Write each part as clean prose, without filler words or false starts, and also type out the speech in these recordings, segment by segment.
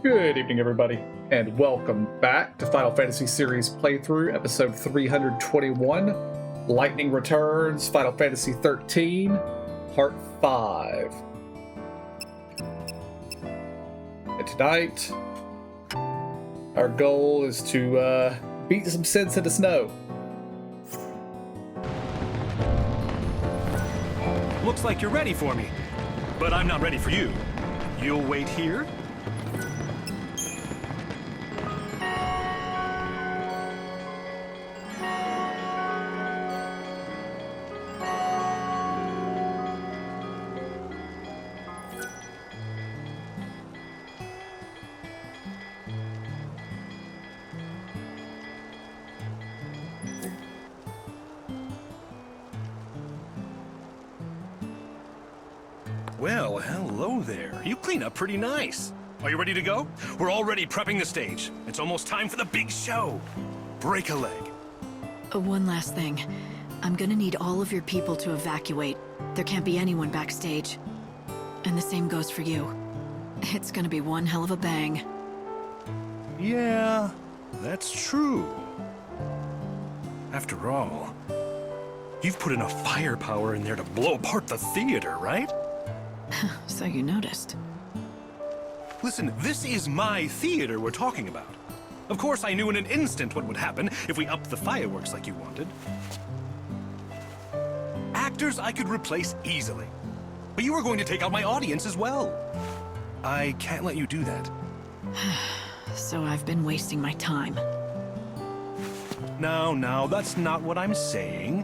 Good evening, everybody, and welcome back to Final Fantasy Series Playthrough, episode 321, Lightning Returns, Final Fantasy XIII, Part 5. And tonight, our goal is to beat some sense into snow. Looks like you're ready for me, but I'm not ready for you. You'll wait here? Well, hello there. You clean up pretty nice. Are you ready to go? We're already prepping the stage. It's almost time for the big show. Break a leg. One last thing. I'm gonna need all of your people to evacuate. There can't be anyone backstage. And the same goes for you. It's gonna be one hell of a bang. Yeah, that's true. After all, you've put enough firepower in there to blow apart the theater, right? So you noticed. Listen, this is my theater we're talking about. Of course, I knew in an instant what would happen if we upped the fireworks like you wanted. Actors I could replace easily. But you were going to take out my audience as well. I can't let you do that. So I've been wasting my time. No, that's not what I'm saying.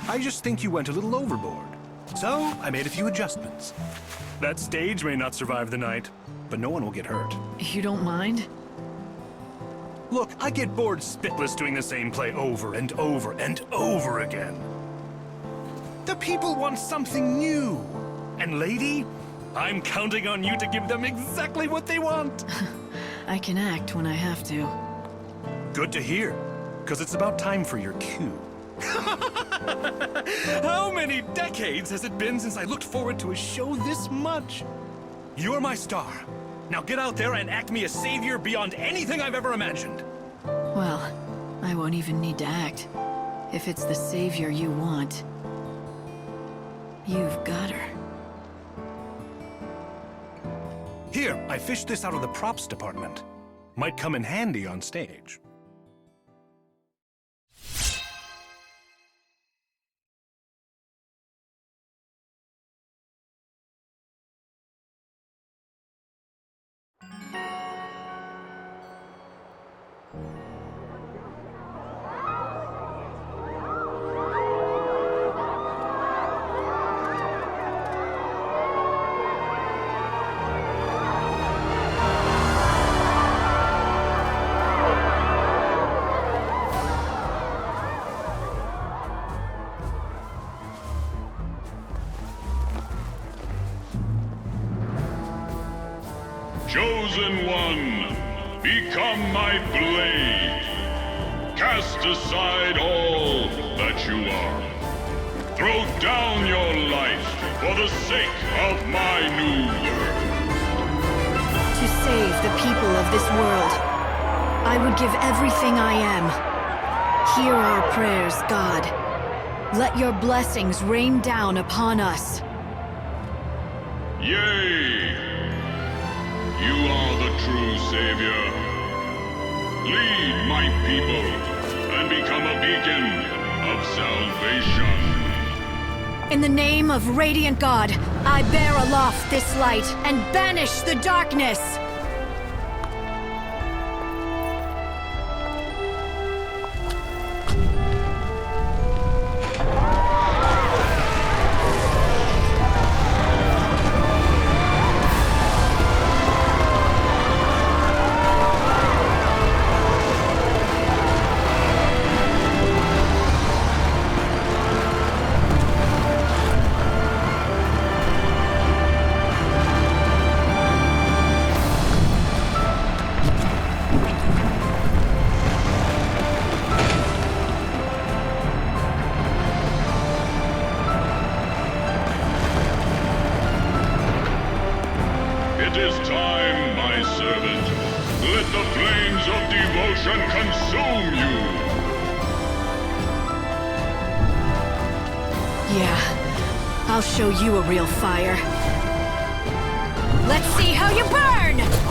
I just think you went a little overboard. So, I made a few adjustments. That stage may not survive the night, but no one will get hurt. You don't mind? Look, I get bored spitless doing the same play over and over and over again. The people want something new. And lady, I'm counting on you to give them exactly what they want. I can act when I have to. Good to hear, because it's about time for your cue. How many decades has it been since I looked forward to a show this much? You're my star. Now get out there and act me a savior beyond anything I've ever imagined. Well, I won't even need to act. If it's the savior you want, you've got her. Here, I fished this out of the props department. Might come in handy on stage. Chosen one, become my blade. Cast aside all that you are. Throw down your life for the sake of my new world. To save the people of this world, I would give everything I am. Hear our prayers, God. Let your blessings rain down upon us. Yea! You are the true savior. Lead my people and become a beacon of salvation. In the name of Radiant God, I bear aloft this light and banish the darkness! It is time, my servant, Let the flames of devotion consume you! Yeah, I'll show you a real fire. Let's see how you burn!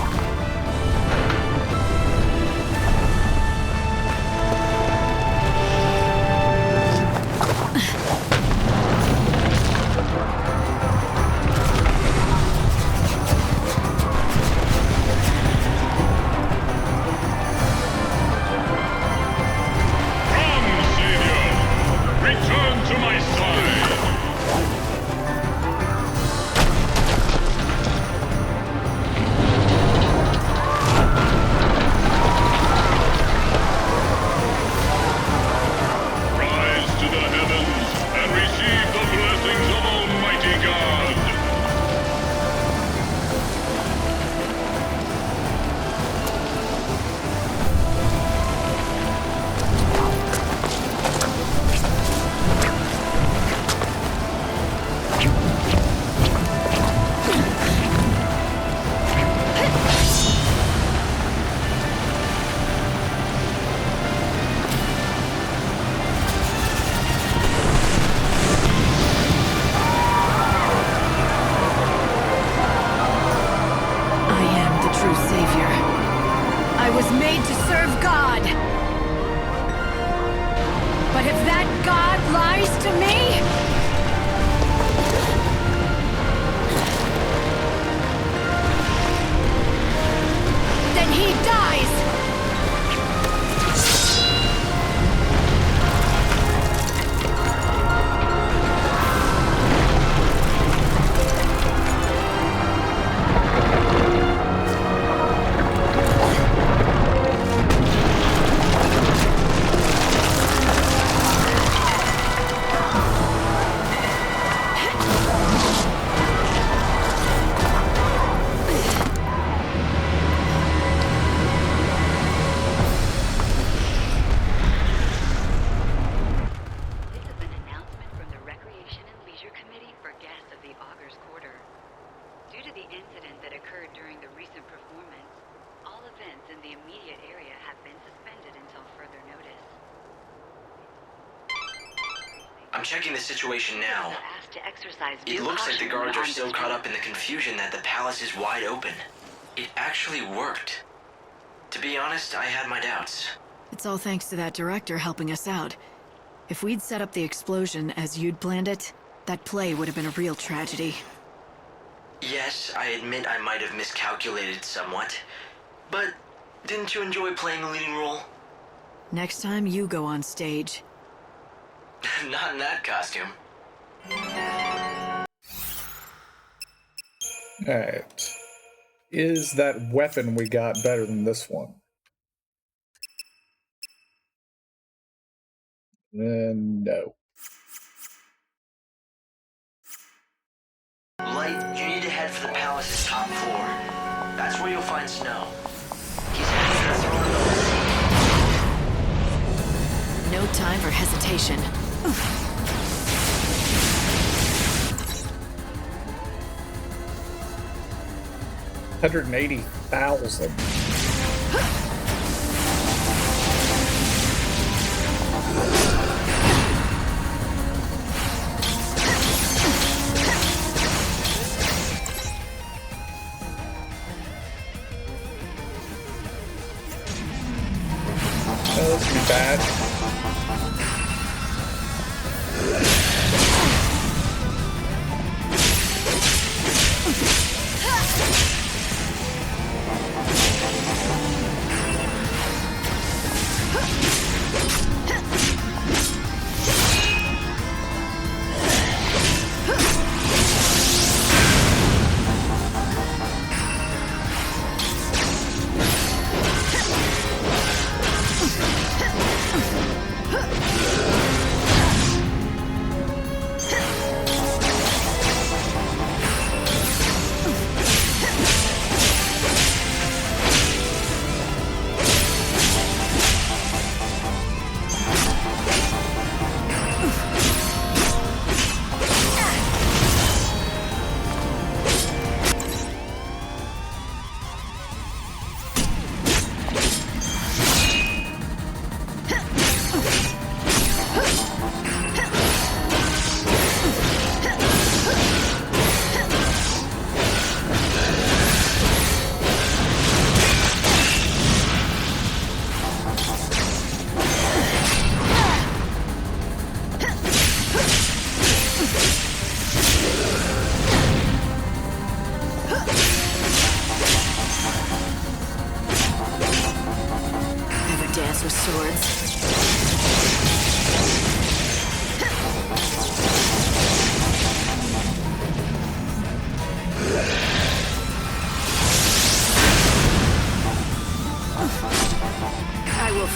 I'm checking the situation now. It looks like the guards are so caught up in the confusion that the palace is wide open. It actually worked. To be honest, I had my doubts. It's all thanks to that director helping us out. If we'd set up the explosion as you'd planned it, that play would have been a real tragedy. Yes, I admit I might have miscalculated somewhat. But didn't you enjoy playing a leading role? Next time you go on stage. Not in that costume. Alright. Is that weapon we got better than this one? No. Light, you need to head for the palace's top floor. That's where you'll find Snow. He's heading to the throne of the sea. No time for hesitation. 180,000. Oh, this is bad.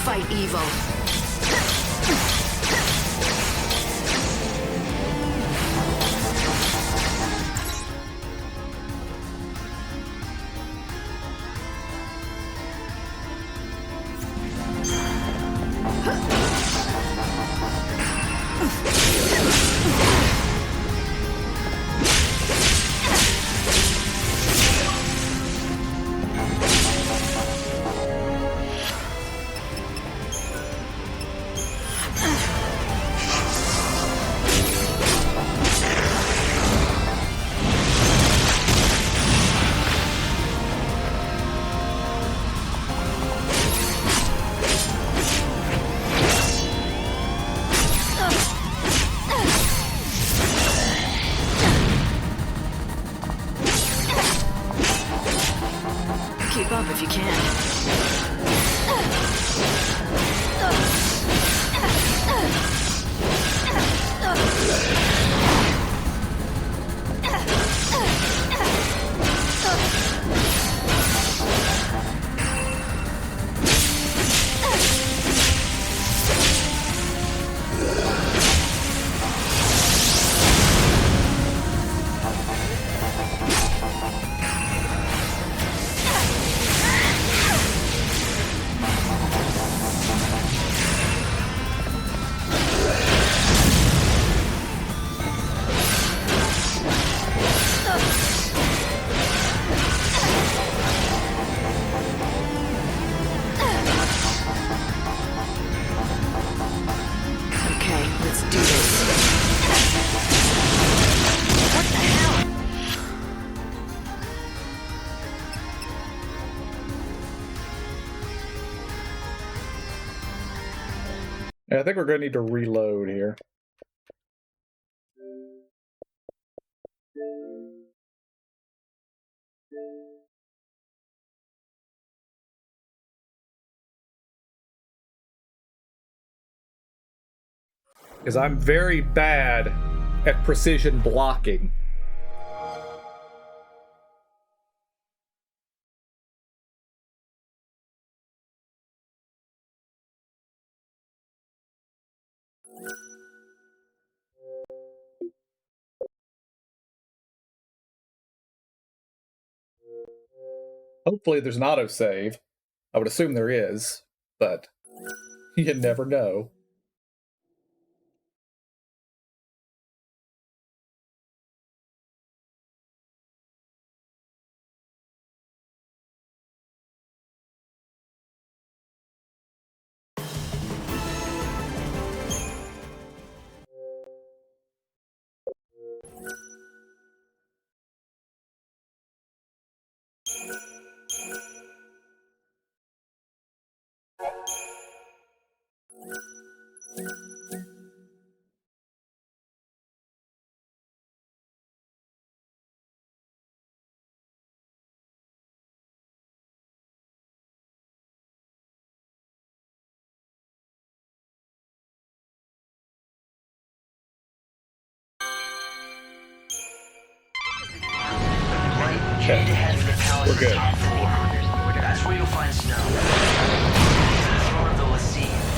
fight evil. Keep up if you can. Yeah, I think we're going to need to reload here. Because I'm very bad at precision blocking. Hopefully there's an autosave. I would assume there is, but you never know. Okay, we're good. That's where you'll find snow.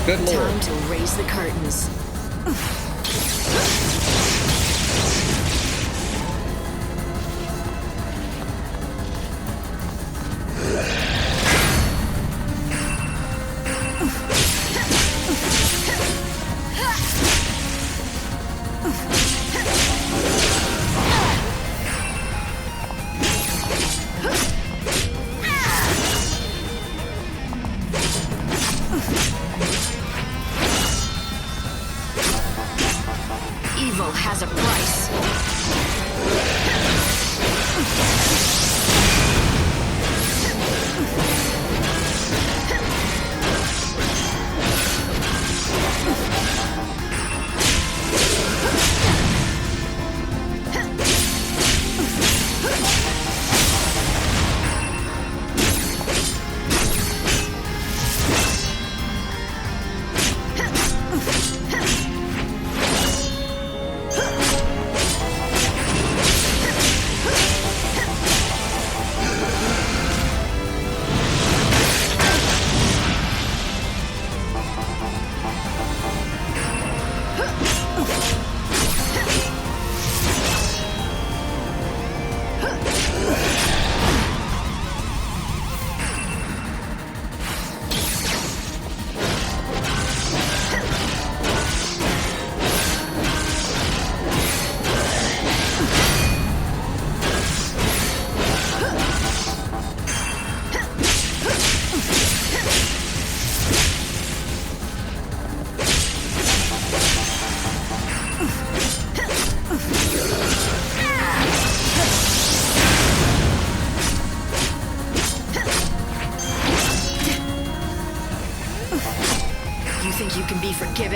Good lord. Time to raise the curtains. Evil has a price.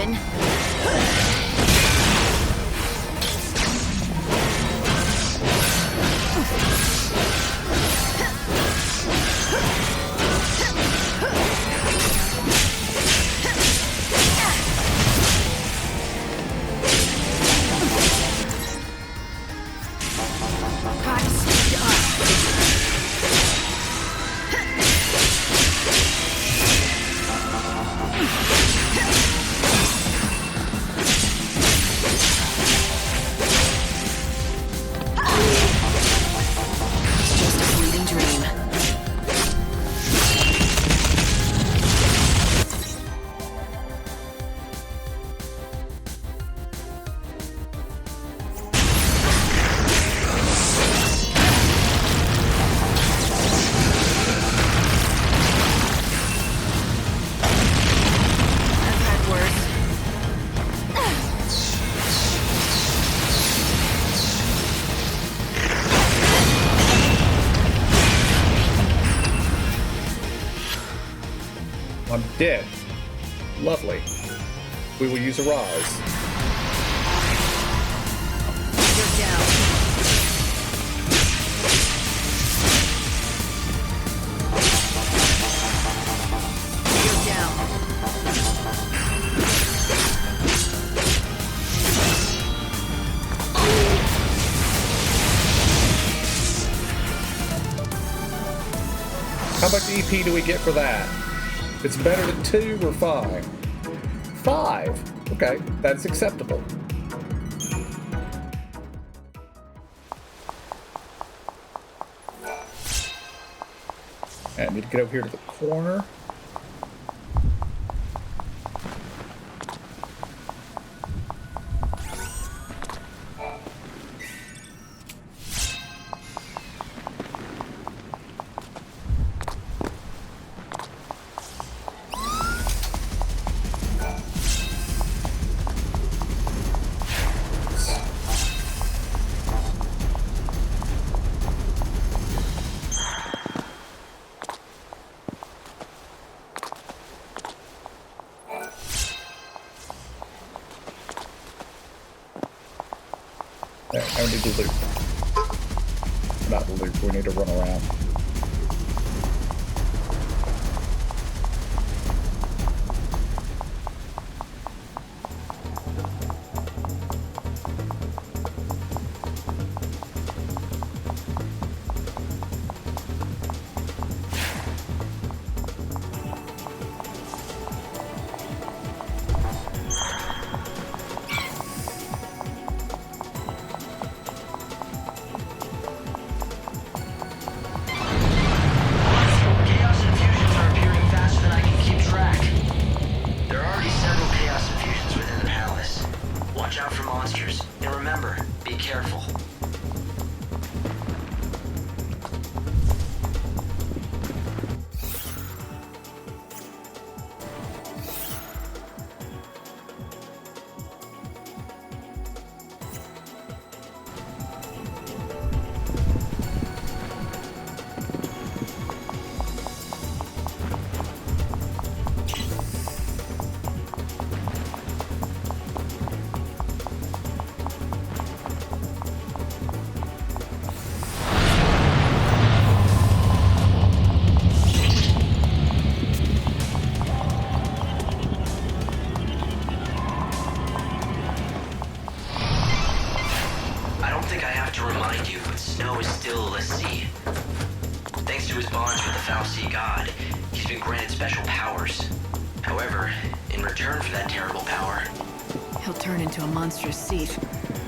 open. I'm dead. Lovely. We will use a rise. You're down. You're down. How much EP do we get for that? It's better than 2 or 5? 5. Okay, that's acceptable. And I need to get over here to the corner. There, I need to loop. Not loop, we need to run around.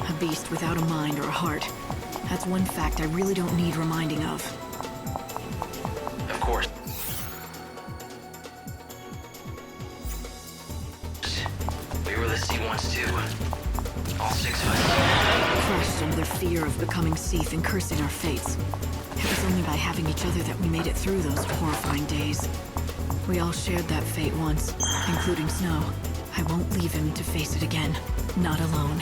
A beast without a mind or a heart. That's one fact I really don't need reminding of. Of course. We were the C1s too. All 6 of us. Crushed under their fear of becoming XIII and cursing our fates. It was only by having each other that we made it through those horrifying days. We all shared that fate once, including Snow. I won't leave him to face it again. Not alone.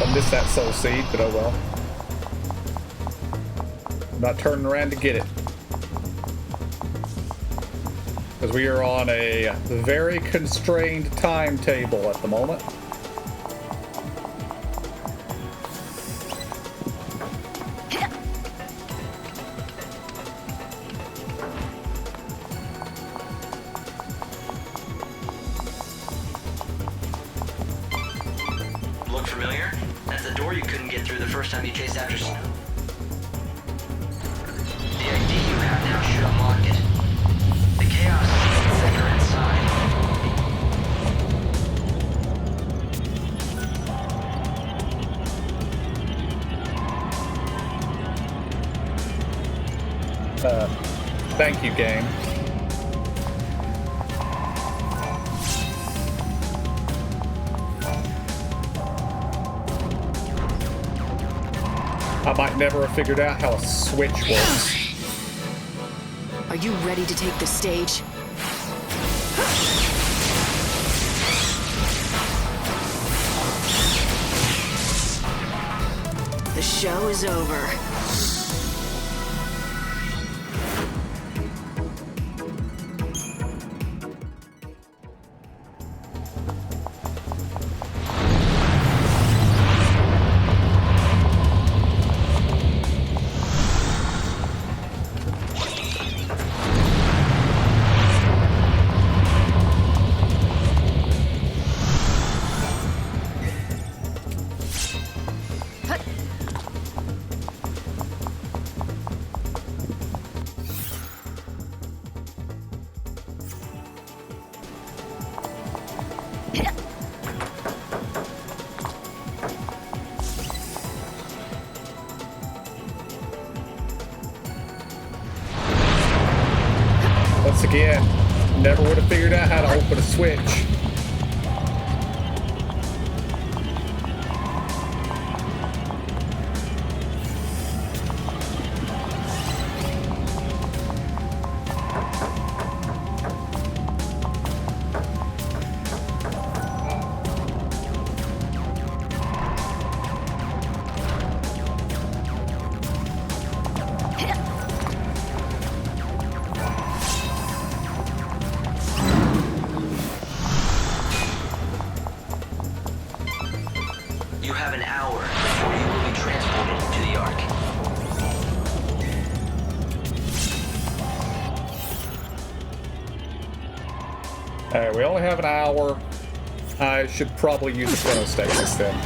I missed that soul seed, but oh well. I'm not turning around to get it. Because we are on a very constrained timetable at the moment. Look familiar? That's the door you couldn't get through the first time you chased after Snow. The ID you have now should unlock it. The chaos center inside. Thank you, game. I might never have figured out how a switch works. Are you ready to take the stage? The show is over. Once again, never would have figured out how to open a switch. You have an hour before you will be transported to the Ark. Alright, we only have an hour. I should probably use the chronostasis then.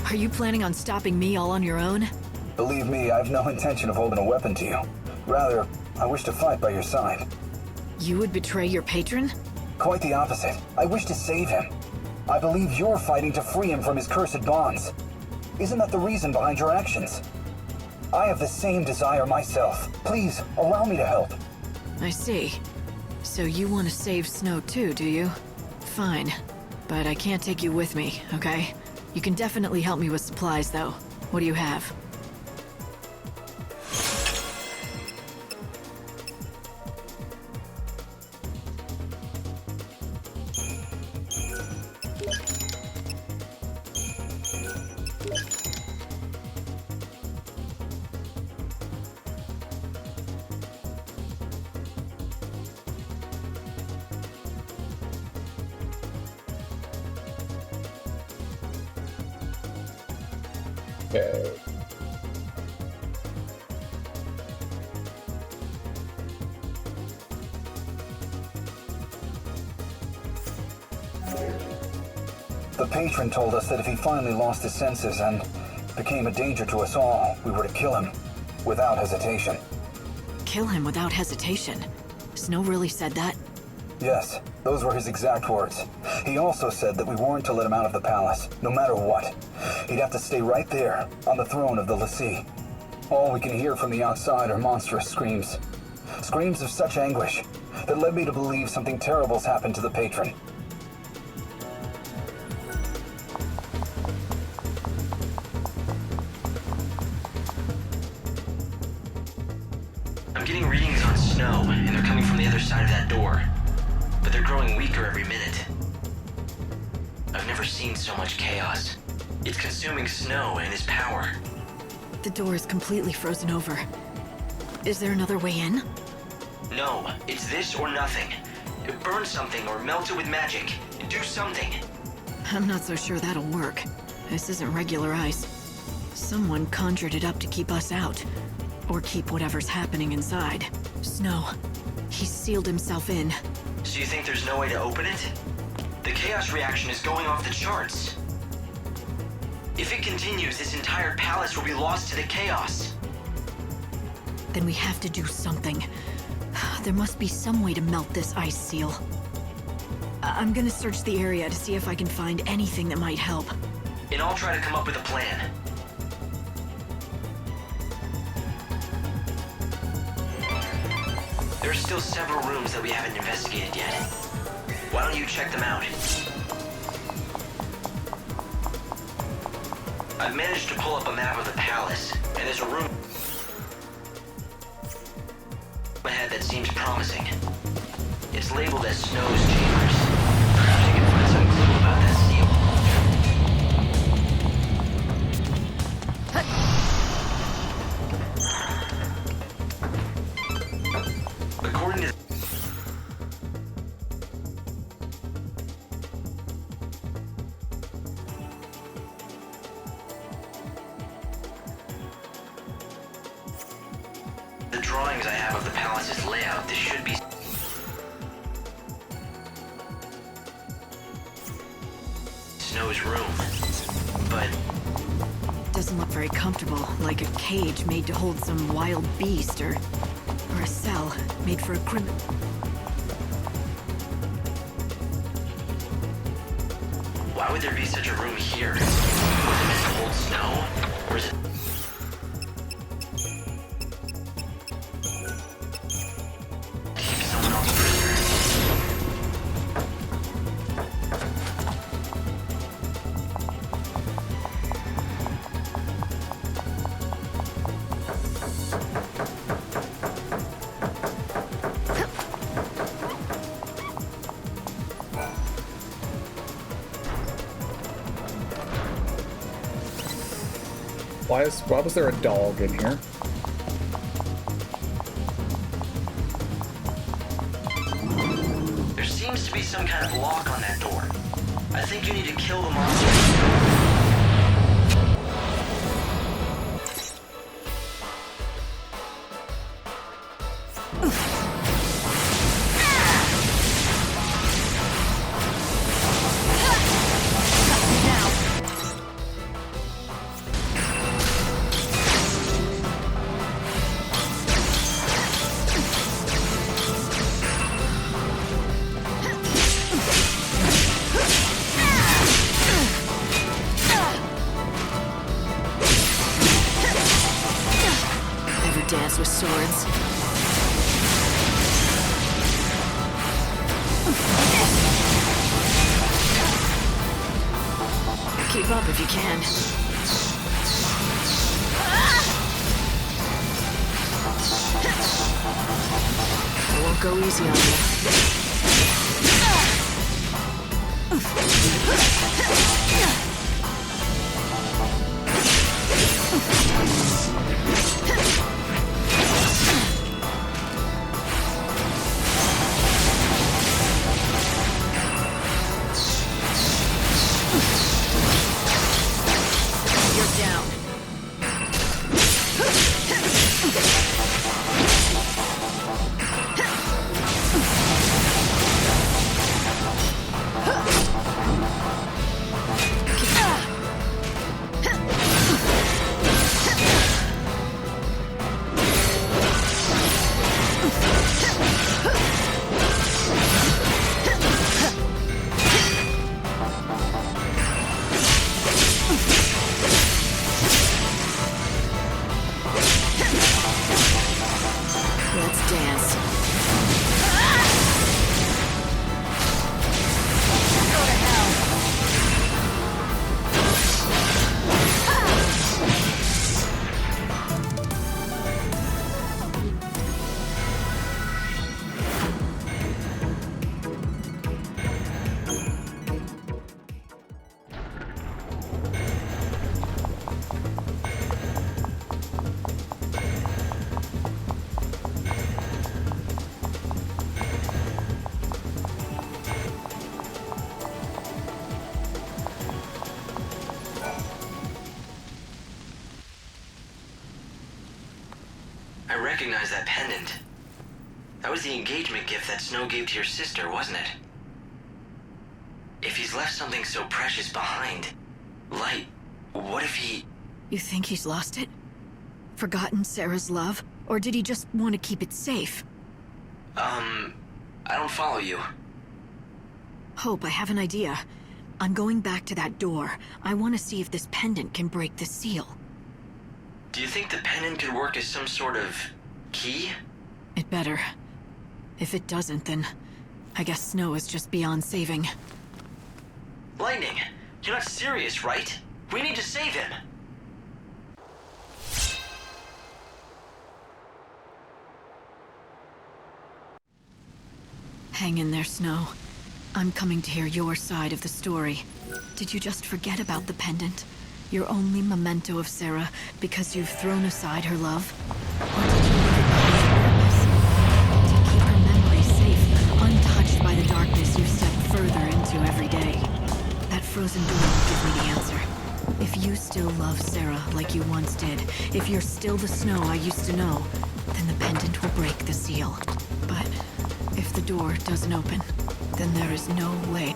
Are you planning on stopping me all on your own? Believe me, I've no intention of holding a weapon to you. Rather, I wish to fight by your side. You would betray your patron? Quite the opposite. I wish to save him. I believe you're fighting to free him from his cursed bonds. Isn't that the reason behind your actions? I have the same desire myself. Please, allow me to help. I see. So you want to save Snow too, do you? Fine. But I can't take you with me, okay? You can definitely help me with supplies, though. What do you have? Okay. The patron told us that if he finally lost his senses and became a danger to us all, we were to kill him without hesitation. Kill him without hesitation? Snow really said that? Yes, those were his exact words. He also said that we weren't to let him out of the palace, no matter what. He'd have to stay right there, on the throne of the Lassie. All we can hear from the outside are monstrous screams. Screams of such anguish that led me to believe something terrible's happened to the patron. I'm getting readings on Snow, and they're coming from the other side of that door. But they're growing weaker every minute. I've never seen so much chaos. It's consuming Snow and his power. The door is completely frozen over. Is there another way in? No, it's this or nothing. Burn something or melt it with magic. Do something. I'm not so sure that'll work. This isn't regular ice. Someone conjured it up to keep us out. Or keep whatever's happening inside. Snow. He's sealed himself in. So you think there's no way to open it? The chaos reaction is going off the charts. If it continues, this entire palace will be lost to the chaos. Then we have to do something. There must be some way to melt this ice seal. I'm gonna search the area to see if I can find anything that might help. And I'll try to come up with a plan. There are still several rooms that we haven't investigated yet. Why don't you check them out? I've managed to pull up a map of the palace, and there's a room ahead that seems promising. It's labeled as Snow's Chambers. Perhaps you can find some clue about that seal. According to the drawings I have of the palace's layout, this should be Snow's room. But Doesn't look very comfortable, like a cage made to hold some wild beast or a cell made for a criminal. why would there be such a room here? Was it meant to hold Snow? Or is it keep someone else prisoner? Why was there a dog in here? There seems to be some kind of lock on that door. I think you need to kill the monster. Ever dance with swords? Keep up if you can. I won't go easy on you. You're down. Let's dance. Go to hell. I recognize that pendant. That was the engagement gift that Snow gave to your sister, wasn't it? If he's left something so precious behind, Light, what if he... You think he's lost it? Forgotten Sarah's love? Or did he just want to keep it safe? I don't follow you. Hope, I have an idea. I'm going back to that door. I want to see if this pendant can break the seal. Do you think the pendant could work as some sort of key? It better. If it doesn't, then I guess Snow is just beyond saving. Lightning, you're not serious, right? We need to save him. Hang in there, Snow. I'm coming to hear your side of the story. Did you just forget about the pendant? Your only memento of Sarah because you've thrown aside her love? Or did you leave it behind on purpose? To keep her memory safe, untouched by the darkness you step further into every day. That frozen door will give me the answer. If you still love Sarah like you once did, if you're still the Snow I used to know, then the pendant will break the seal. But if the door doesn't open, then there is no way.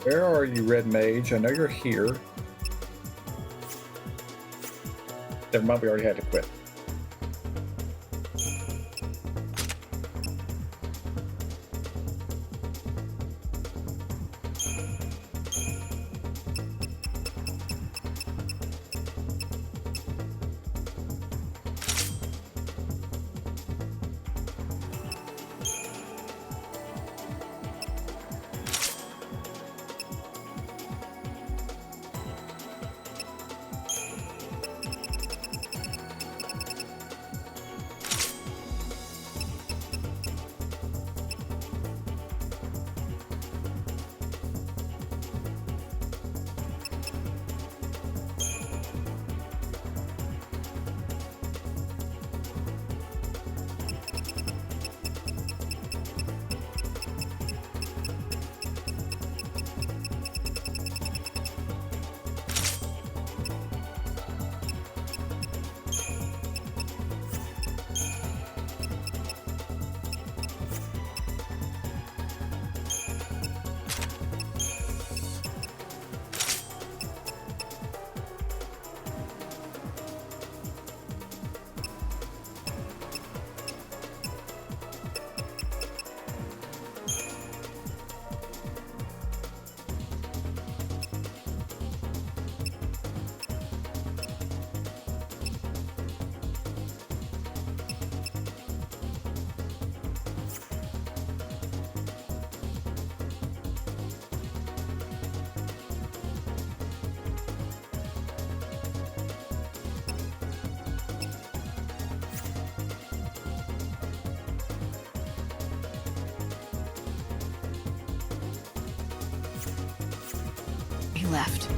Where are you, Red Mage? I know you're here. Never mind, we already had to quit. left.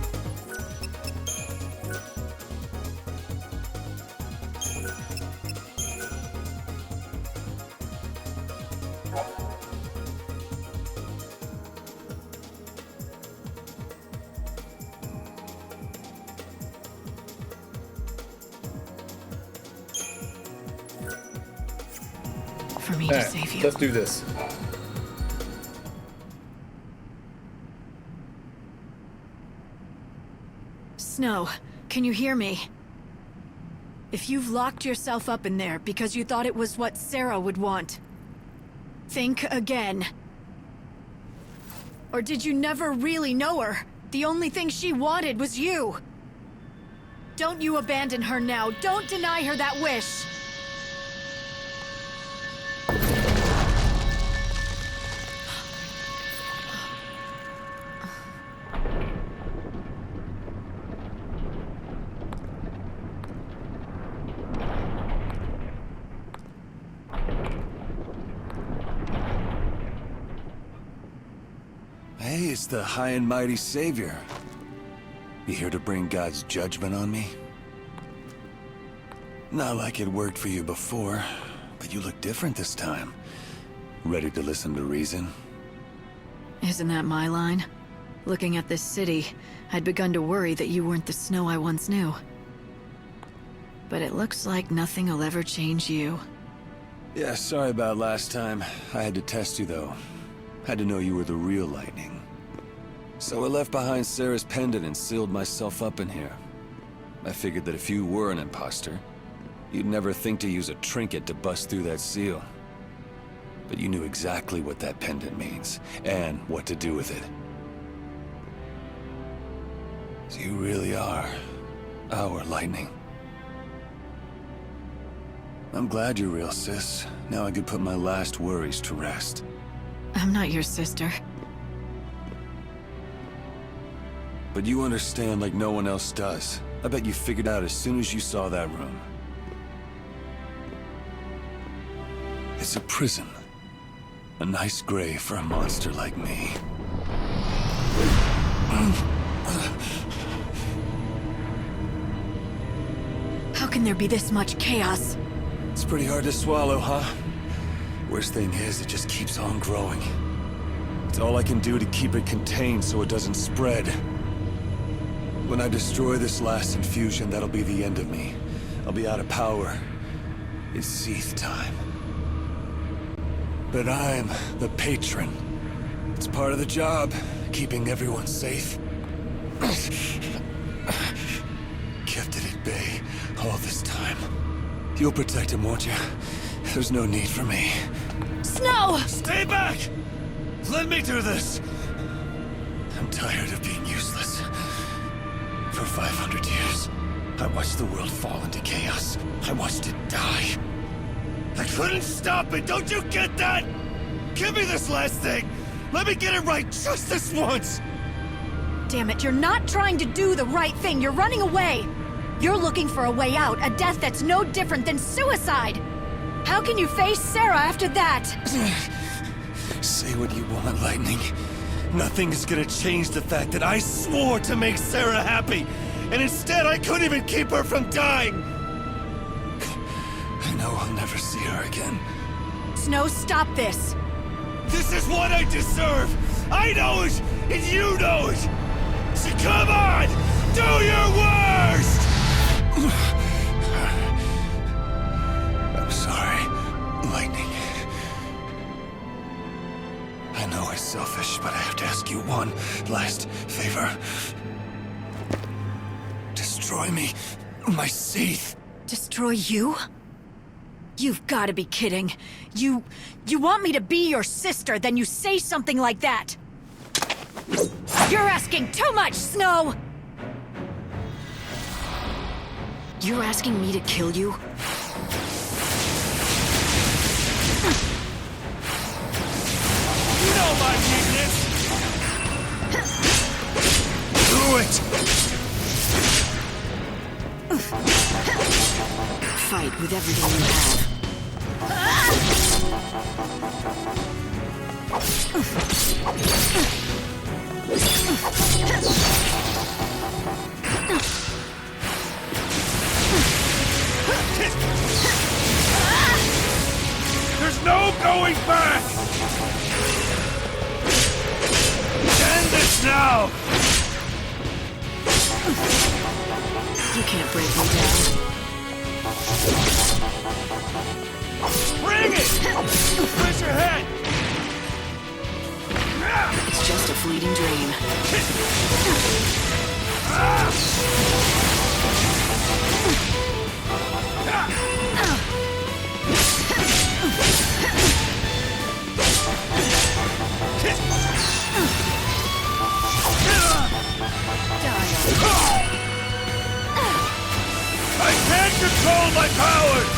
For me to Alright, save you. let's do this. Snow, can you hear me? If you've locked yourself up in there because you thought it was what Sarah would want, think again. Or did you never really know her? The only thing she wanted was you. Don't you abandon her now. Don't deny her that wish. Hey, it's the High and Mighty Savior. You here to bring God's judgment on me? Not like it worked for you before, but you look different this time. Ready to listen to reason? Isn't that my line? Looking at this city, I'd begun to worry that you weren't the Snow I once knew. But it looks like nothing will ever change you. Yeah, sorry about last time. I had to test you, though. Had to know you were the real Lightning. So I left behind Sarah's pendant and sealed myself up in here. I figured that if you were an imposter, you'd never think to use a trinket to bust through that seal. But you knew exactly what that pendant means, and what to do with it. So you really are our Lightning. I'm glad you're real, sis. Now I could put my last worries to rest. I'm not your sister. But you understand like no one else does. I bet you figured out as soon as you saw that room. It's a prison. A nice grave for a monster like me. How can there be this much chaos? It's pretty hard to swallow, huh? Worst thing is, it just keeps on growing. It's all I can do to keep it contained so it doesn't spread. When I destroy this last infusion, that'll be the end of me. I'll be out of power. It's XIII time. But I'm the patron. It's part of the job, keeping everyone safe. Kept it at bay all this time. You'll protect him, won't you? There's no need for me. Snow! Stay back! Let me do this! I'm tired of being useless. For 500 years, I watched the world fall into chaos. I watched it die. I couldn't stop it, don't you get that? Give me this last thing! Let me get it right just this once! Damn it, you're not trying to do the right thing. You're running away. You're looking for a way out, a death that's no different than suicide. How can you face Sarah after that? Say what you want, Lightning. Nothing is gonna change the fact that I swore to make Sarah happy, and instead I couldn't even keep her from dying! I know I'll never see her again. Snow, stop this. This is what I deserve! I know it, and you know it! So come on! Do your worst! I'm sorry, Lightning. I know it's selfish, but I have to ask you one last favor. Destroy me, my XIII. Destroy you? You've got to be kidding. You want me to be your sister, then you say something like that. You're asking too much, Snow! You're asking me to kill you? You know my weakness! Do it! Fight with everything you have. going back! End this now! You can't break me down. Bring it! Where's your head? It's just a fleeting dream. I can't control my powers!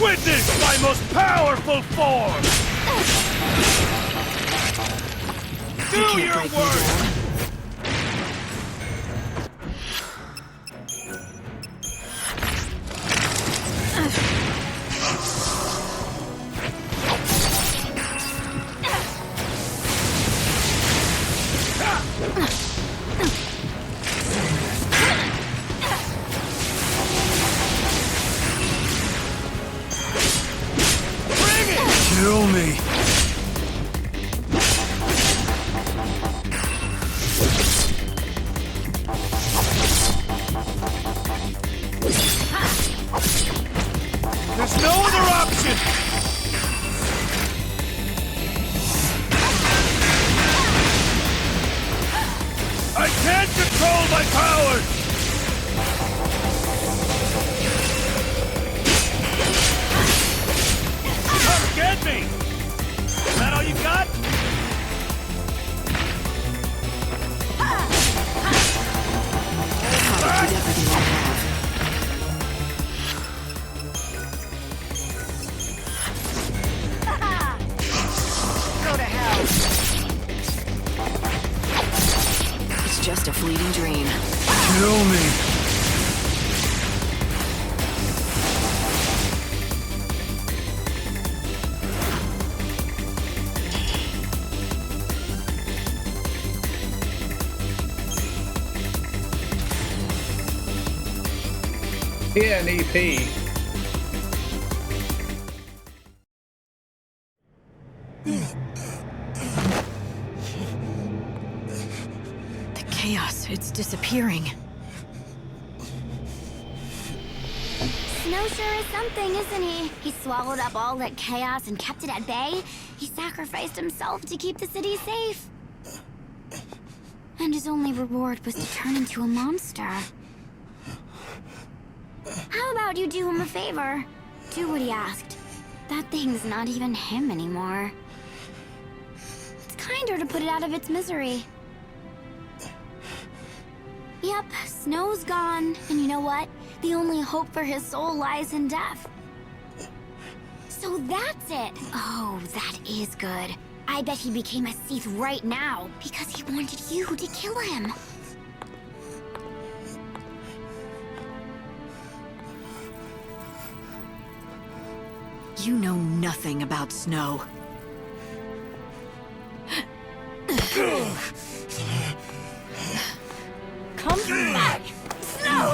Witness my most powerful form! Do your work! Kill me! There's no other option! I can't control my powers! Come get me! Is that all you got? Probably everything I have. Go to hell! It's just a fleeting dream. Kill me! NEP. The chaos, it's disappearing. Snow sure is something, isn't he? He swallowed up all that chaos and kept it at bay. He sacrificed himself to keep the city safe. And his only reward was to turn into a monster. How about you do him a favor? Do what he asked. That thing's not even him anymore. It's kinder to put it out of its misery. Yep, Snow's gone, and you know what? The only hope for his soul lies in death. So that's it! Oh, that is good. I bet he became a Sith right now, because he wanted you to kill him. You know nothing about Snow. Come back! Snow!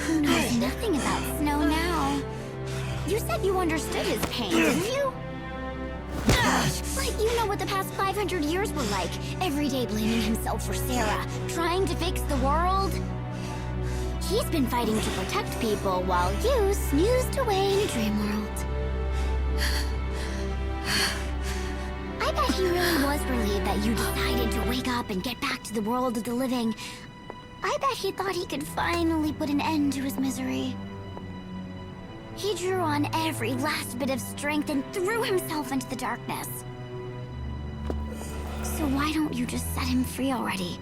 Who knows nothing about Snow now? You said you understood his pain, didn't you? Like you know what the past 500 years were like. Every day blaming himself for Sarah, trying to fix the world. He's been fighting to protect people while you snoozed away in a dream world. I bet he really was relieved that you decided to wake up and get back to the world of the living. I bet he thought he could finally put an end to his misery. He drew on every last bit of strength and threw himself into the darkness. So why don't you just set him free already?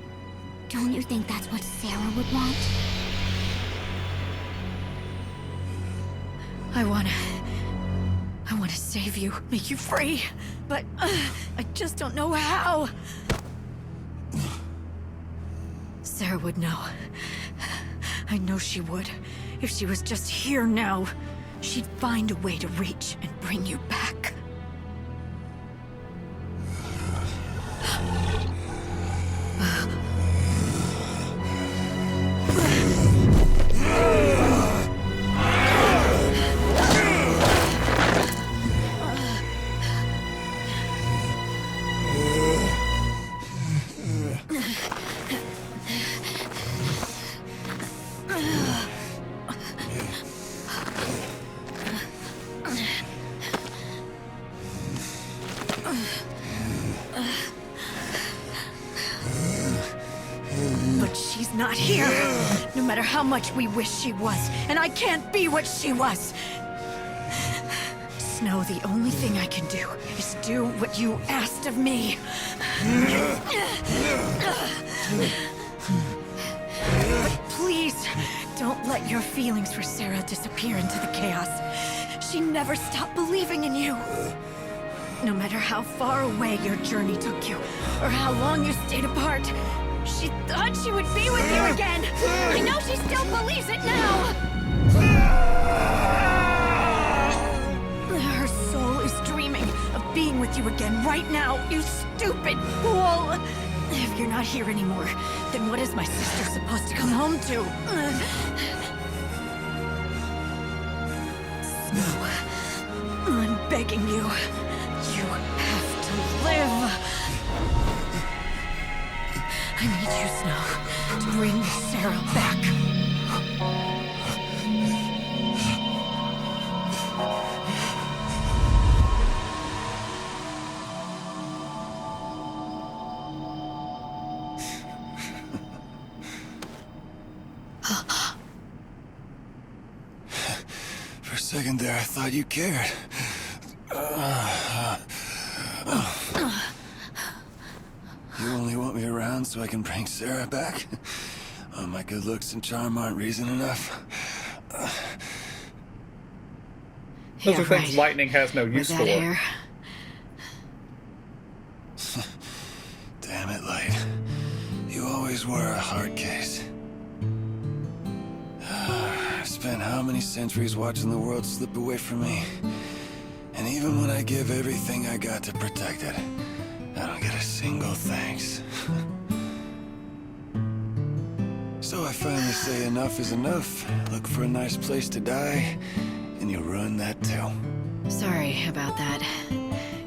Don't you think that's what Sarah would want? I wanna save you, make you free, but I just don't know how. Sarah would know. I know she would, if she was just here now. she'd find a way to reach and bring you back. But she's not here. No matter how much we wish she was, and I can't be what she was. Snow, the only thing I can do is do what you asked of me. But please, don't let your feelings for Sarah disappear into the chaos. She never stopped believing in you. No matter how far away your journey took you, or how long you stayed apart, she thought she would be with you again. I know she still believes it now. Her soul is dreaming of being with you again right now, you stupid fool. If you're not here anymore, then what is my sister supposed to come home to? Snow, I'm begging you. You have to live. I need you, Snow, to bring Sarah back. For a second there, I thought you cared. You only want me around so I can bring Sarah back? Oh, my good looks and charm aren't reason enough. Those are things lightning has no use for. Hair. Damn it, Light. You always were a hard case. I've spent how many centuries watching the world slip away from me? And even when I give everything I got to protect it, I don't get a single thanks. So I finally say enough is enough. Look for a nice place to die, and you'll ruin that too. Sorry about that.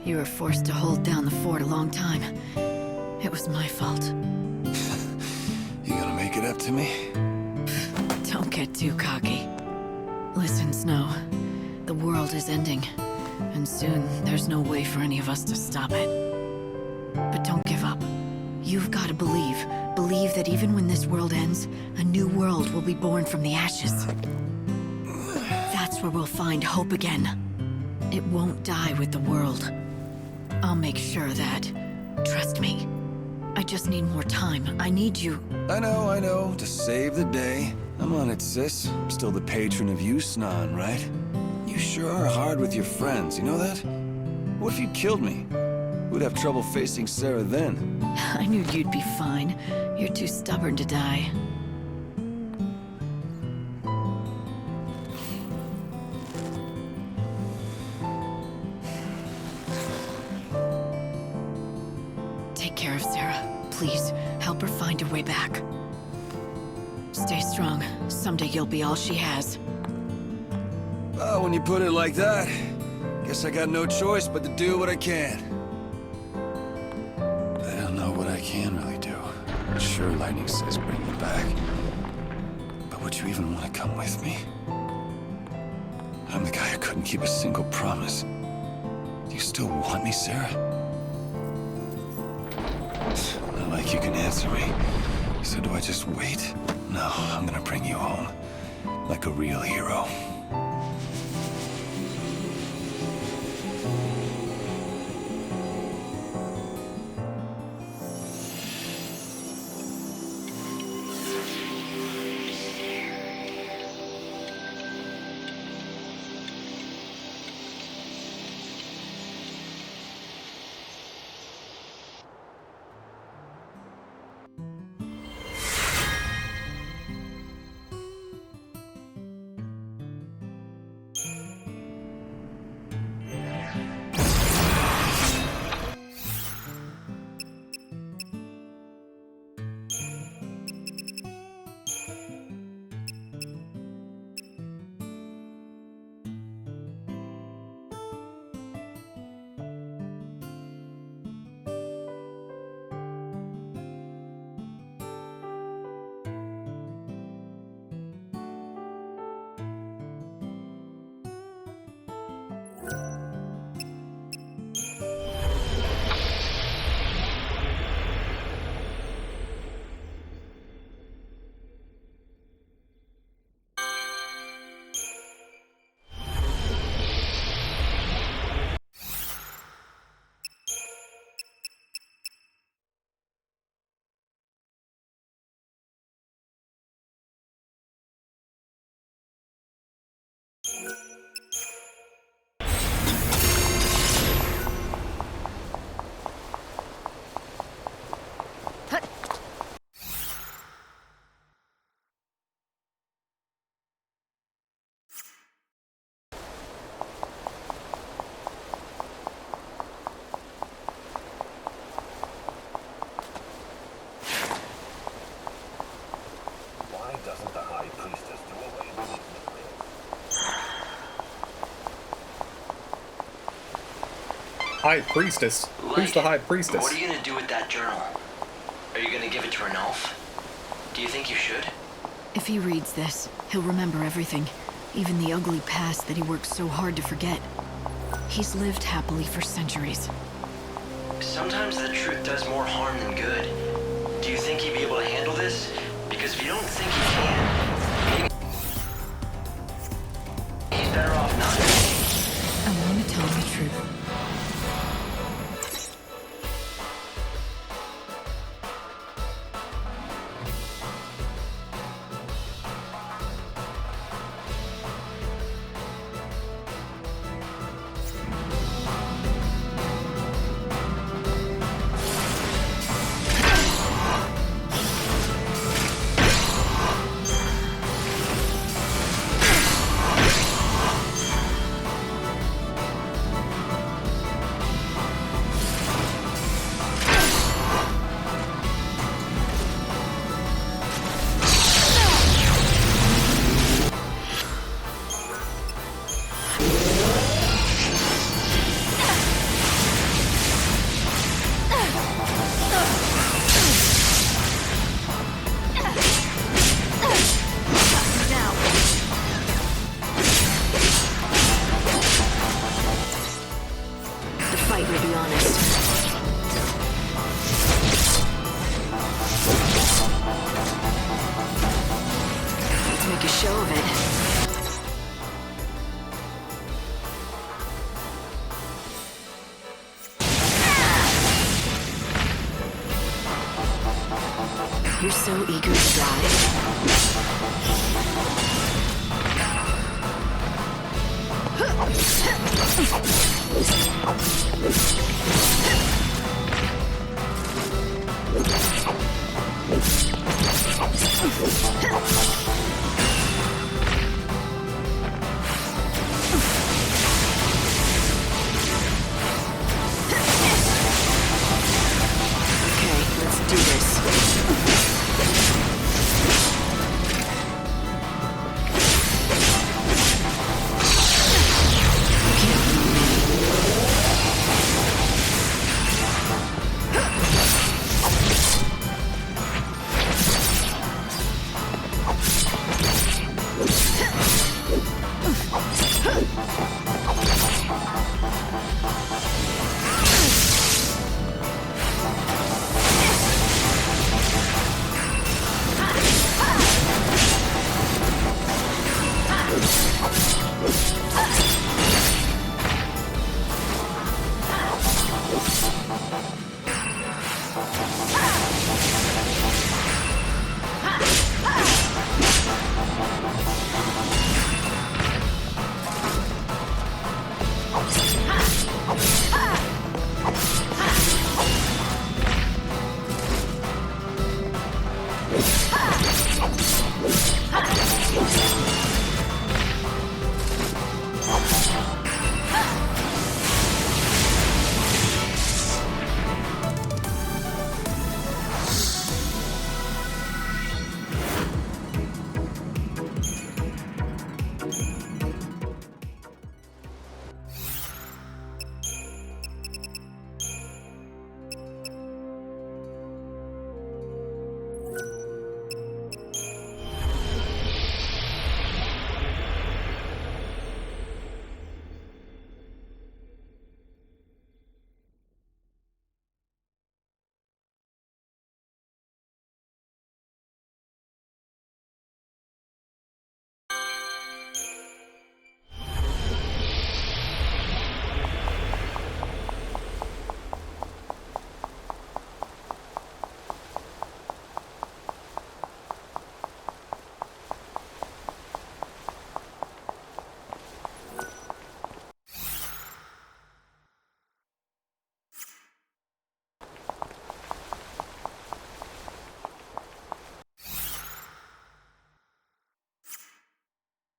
You were forced to hold down the fort a long time. It was my fault. You gonna make it up to me? Don't get too cocky. Listen, Snow. The world is ending. And soon, there's no way for any of us to stop it. But don't give up. You've got to believe. Believe that even when this world ends, a new world will be born from the ashes. That's where we'll find hope again. It won't die with the world. I'll make sure that. Trust me. I just need more time. I need you. I know. To save the day. I'm on it, sis. I'm still the patron of you, Snan, right? You sure are hard with your friends, you know that? What if you killed me? We'd have trouble facing Sarah then. I knew you'd be fine. You're too stubborn to die. Take care of Sarah. Please, help her find a way back. Stay strong. Someday you'll be all she has. Oh, when you put it like that, guess I got no choice but to do what I can. I don't know what I can really do. Sure, Lightning says bring me back. But would you even want to come with me? I'm the guy who couldn't keep a single promise. Do you still want me, Sarah? Not like you can answer me. So do I just wait? No, I'm gonna bring you home. Like a real hero. High Priestess? Who's the High Priestess? What are you gonna do with that journal? Are you gonna give it to Ranulf? Do you think you should? If he reads this, he'll remember everything, even the ugly past that he worked so hard to forget. He's lived happily for centuries. Sometimes the truth does more harm than good. Do you think he'd be able to handle this? Because if you don't think he can, maybe he's better off not. I want to tell him the truth. You're so eager to die. Okay, let's do this.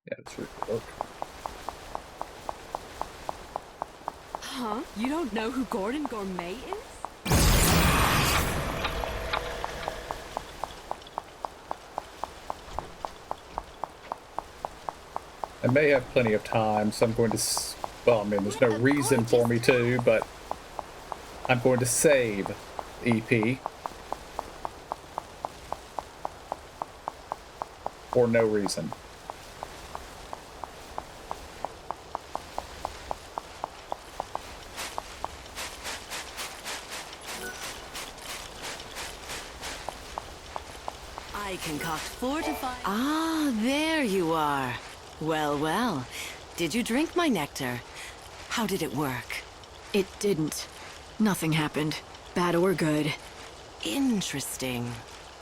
Yeah, it's really work. Huh? You don't know who Gordon Gourmet is? I may have plenty of time, so I'm going to... Well, I mean, there's no reason for me to, but I'm going to save EP. For no reason. I concoct fortified. Ah, there you are. Well, well. Did you drink my nectar? How did it work? It didn't. Nothing happened. Bad or good. Interesting.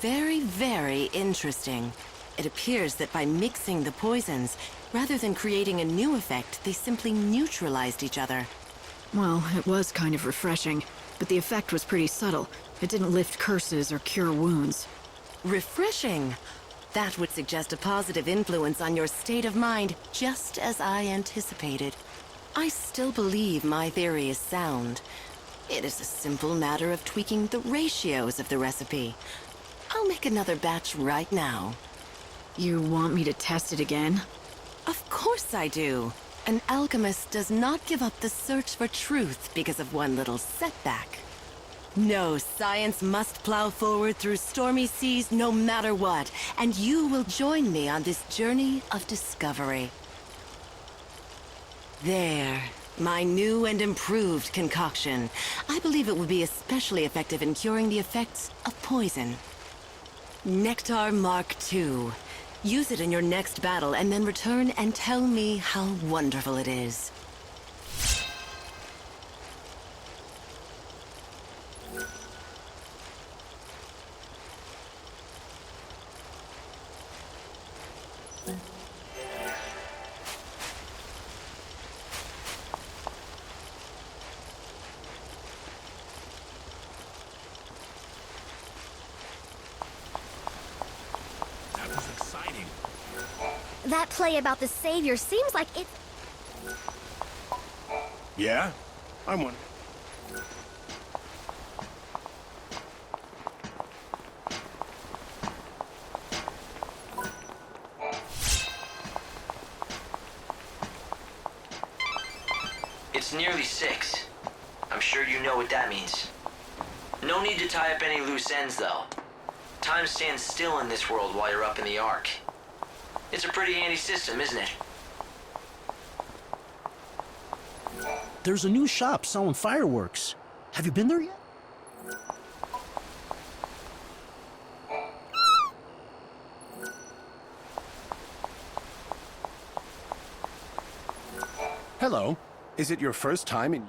Very, very interesting. It appears that by mixing the poisons, rather than creating a new effect, they simply neutralized each other. Well, it was kind of refreshing, but the effect was pretty subtle. It didn't lift curses or cure wounds. Refreshing! That would suggest a positive influence on your state of mind, just as I anticipated. I still believe my theory is sound. It is a simple matter of tweaking the ratios of the recipe. I'll make another batch right now. You want me to test it again? Of course I do. An alchemist does not give up the search for truth because of one little setback. No, science must plow forward through stormy seas no matter what, and you will join me on this journey of discovery. There, my new and improved concoction. I believe it will be especially effective in curing the effects of poison. Nectar Mark II. Use it in your next battle and then return and tell me how wonderful it is. That play about the Savior seems like it... Yeah? I'm one. It's nearly 6. I'm sure you know what that means. No need to tie up any loose ends, though. Time stands still in this world while you're up in the Ark. It's a pretty handy system, isn't it? There's a new shop selling fireworks. Have you been there yet? Hello. Is it your first time in...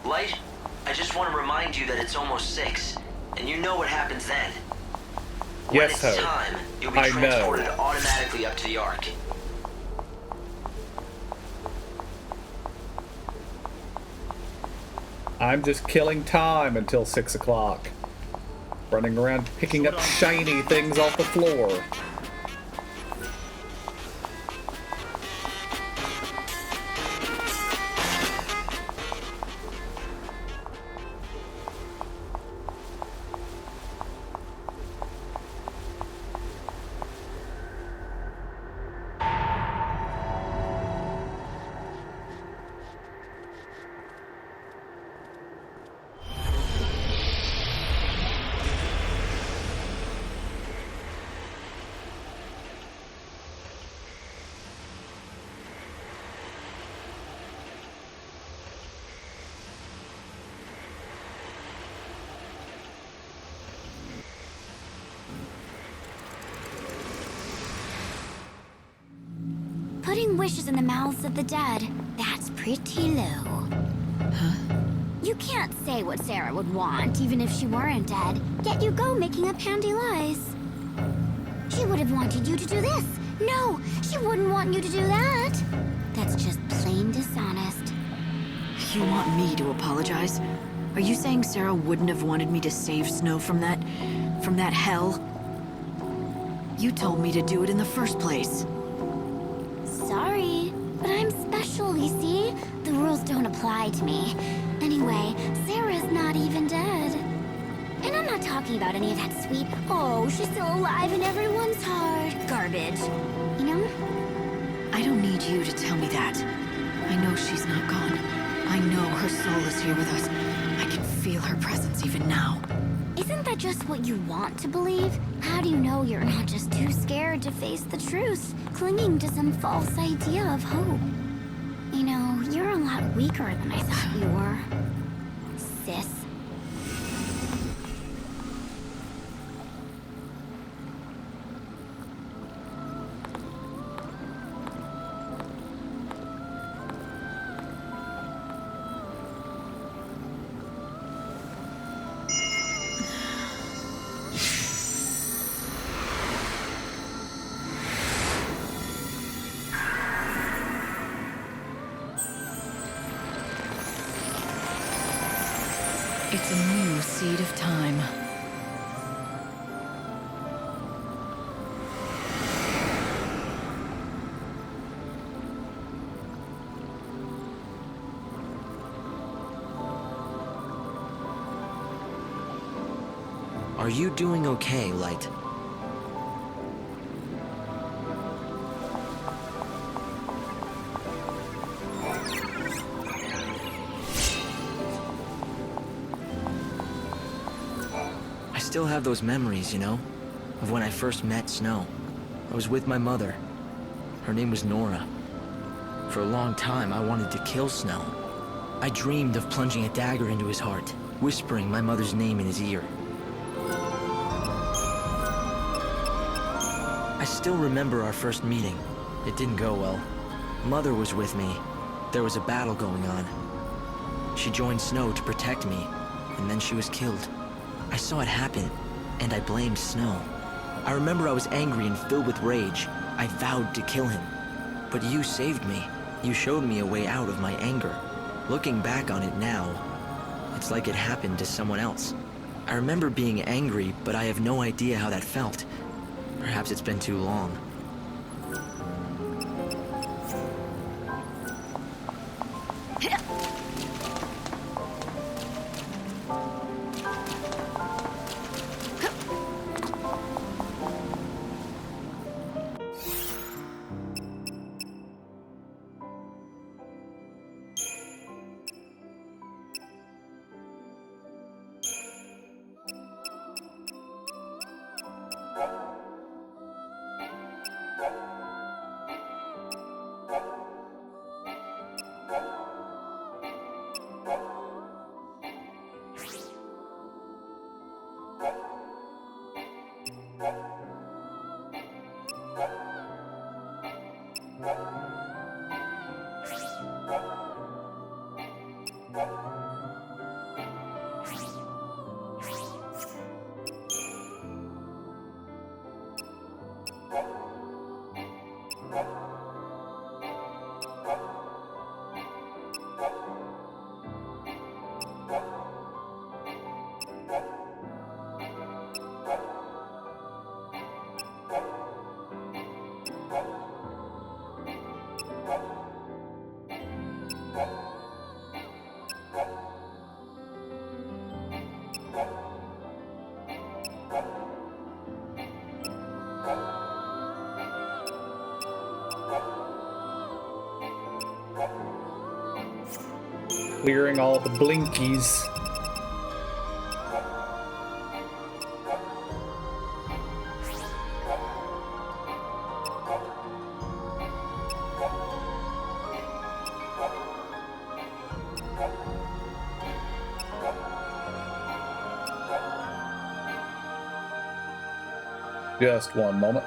Light, I just want to remind you that it's almost 6, and you know what happens then. When Yes, it's Ho. time, you'll be I know. transported automatically up to the Ark. I'm just killing time until 6 o'clock. Running around picking up shiny things off the floor. Putting wishes in the mouths of the dead, that's pretty low. Huh? You can't say what Sarah would want, even if she weren't dead, yet you go making up handy lies. She would have wanted you to do this. No, she wouldn't want you to do that. That's just plain dishonest. You want me to apologize? Are you saying Sarah wouldn't have wanted me to save Snow from that hell? You told me to do it in the first place. Sorry, but I'm special, you see? The rules just don't apply to me. Anyway, Sarah's not even dead. And I'm not talking about any of that sweet, oh, she's still alive in everyone's heart garbage. You know? I don't need you to tell me that. I know she's not gone. I know her soul is here with us. I can feel her presence even now. Isn't that just what you want to believe? How do you know you're not just too scared to face the truth, clinging to some false idea of hope? You know, you're a lot weaker than I thought you were, sis. It's a new seed of time. Are you doing okay, Light? I still have those memories, you know, of when I first met Snow. I was with my mother. Her name was Nora. For a long time, I wanted to kill Snow. I dreamed of plunging a dagger into his heart, whispering my mother's name in his ear. I still remember our first meeting. It didn't go well. Mother was with me. There was a battle going on. She joined Snow to protect me, and then she was killed. I saw it happen, and I blamed Snow. I remember I was angry and filled with rage. I vowed to kill him. But you saved me. You showed me a way out of my anger. Looking back on it now, it's like it happened to someone else. I remember being angry, but I have no idea how that felt. Perhaps it's been too long. Clearing all the blinkies. Just one moment.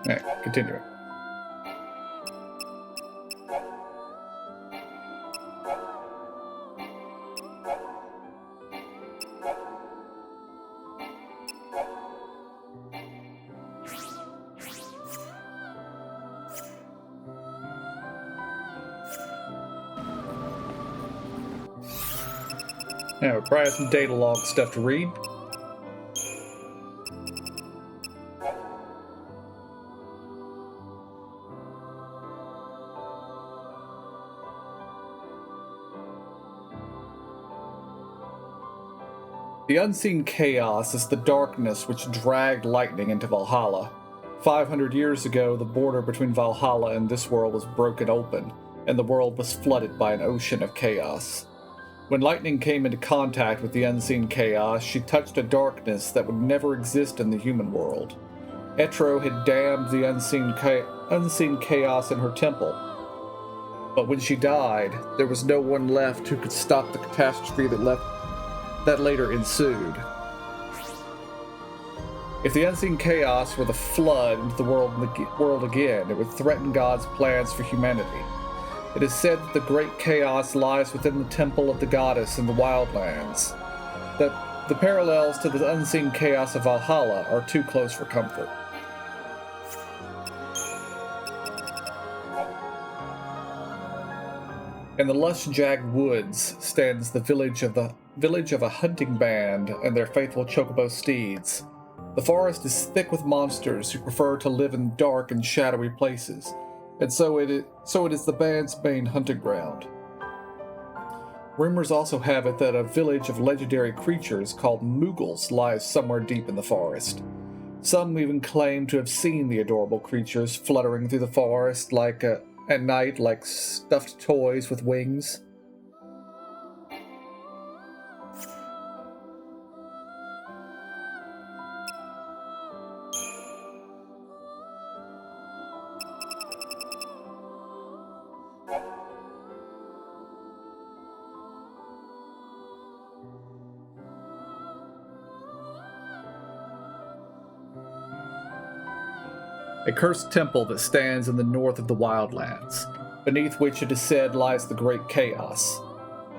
Alright, continuing. Now, we probably have some data log stuff to read. The unseen chaos is the darkness which dragged lightning into Valhalla. 500 years ago, the border between Valhalla and this world was broken open, and the world was flooded by an ocean of chaos. When lightning came into contact with the unseen chaos, she touched a darkness that would never exist in the human world. Etro had damned the unseen chaos in her temple. But when she died, there was no one left who could stop the catastrophe that later ensued. If the unseen chaos were the flood into the world again, it would threaten God's plans for humanity. It is said that the great chaos lies within the temple of the goddess in the wildlands, that the parallels to the unseen chaos of Valhalla are too close for comfort. In the lush-jagged woods stands the village of a hunting band and their faithful chocobo steeds. The forest is thick with monsters who prefer to live in dark and shadowy places, and so it is the band's main hunting ground. Rumors also have it that a village of legendary creatures called Moogles lies somewhere deep in the forest. Some even claim to have seen the adorable creatures fluttering through the forest at night like stuffed toys with wings. A cursed temple that stands in the north of the wildlands, beneath which it is said lies the great chaos.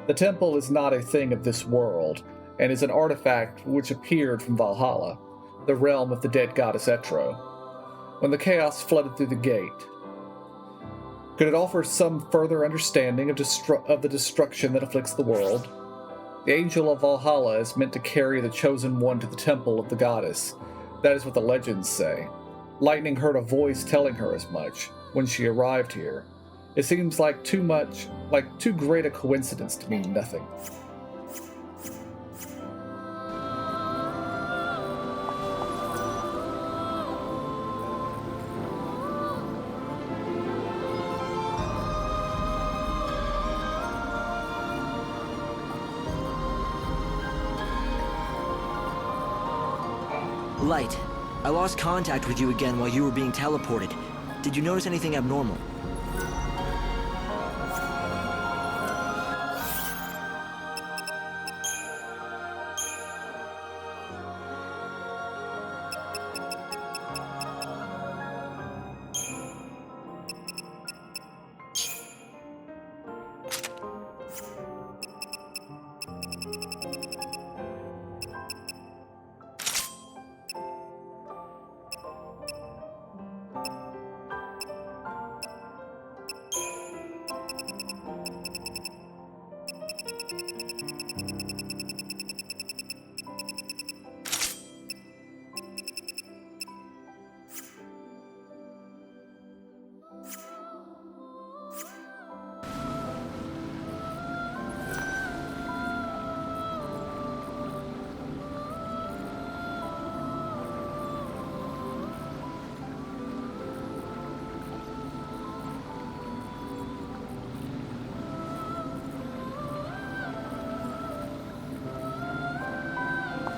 The temple is not a thing of this world, and is an artifact which appeared from Valhalla, the realm of the dead goddess Etro, when the chaos flooded through the gate. Could it offer some further understanding of the destruction that afflicts the world? The angel of Valhalla is meant to carry the chosen one to the temple of the goddess. That is what the legends say. Lightning heard a voice telling her as much when she arrived here. It seems like too great a coincidence to mean nothing. Light, I lost contact with you again while you were being teleported. Did you notice anything abnormal?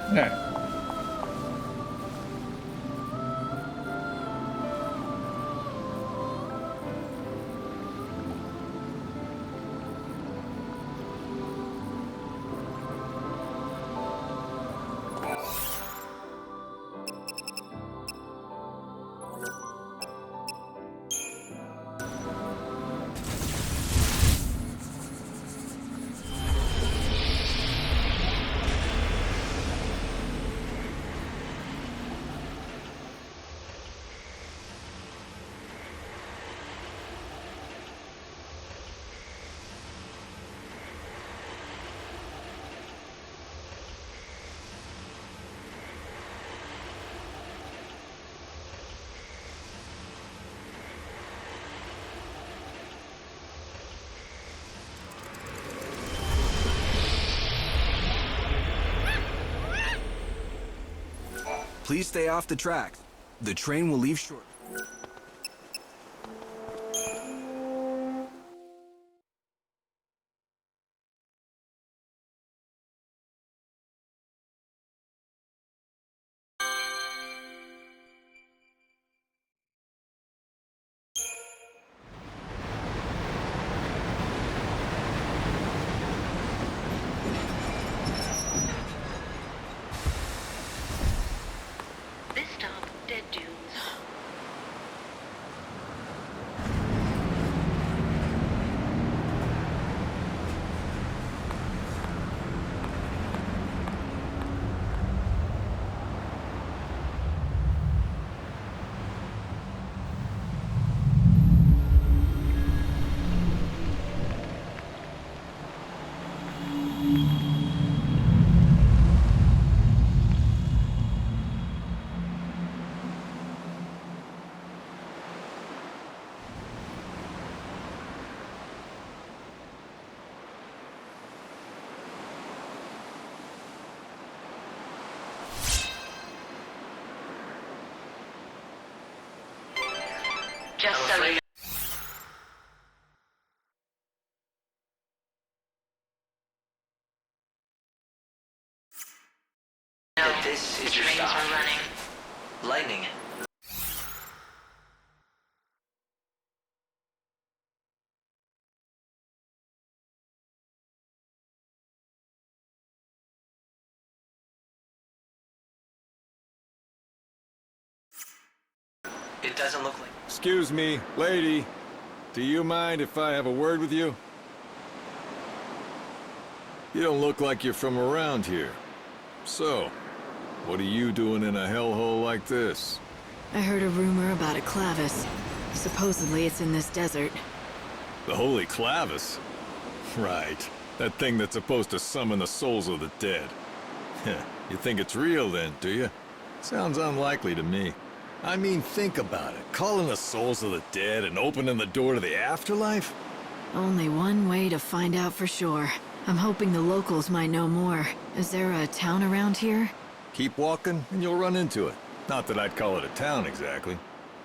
Alright. Please stay off the track. The train will leave shortly. This stop, Dead Dunes. Just so you know. This is your Trains stop. are running. Lightning. It doesn't look like... Excuse me, lady. Do you mind if I have a word with you? You don't look like you're from around here. So, what are you doing in a hellhole like this? I heard a rumor about a clavis. Supposedly it's in this desert. The Holy Clavis? Right. That thing that's supposed to summon the souls of the dead. You think it's real then, do you? Sounds unlikely to me. I mean, think about it. Calling the souls of the dead and opening the door to the afterlife? Only one way to find out for sure. I'm hoping the locals might know more. Is there a town around here? Keep walking and you'll run into it. Not that I'd call it a town exactly.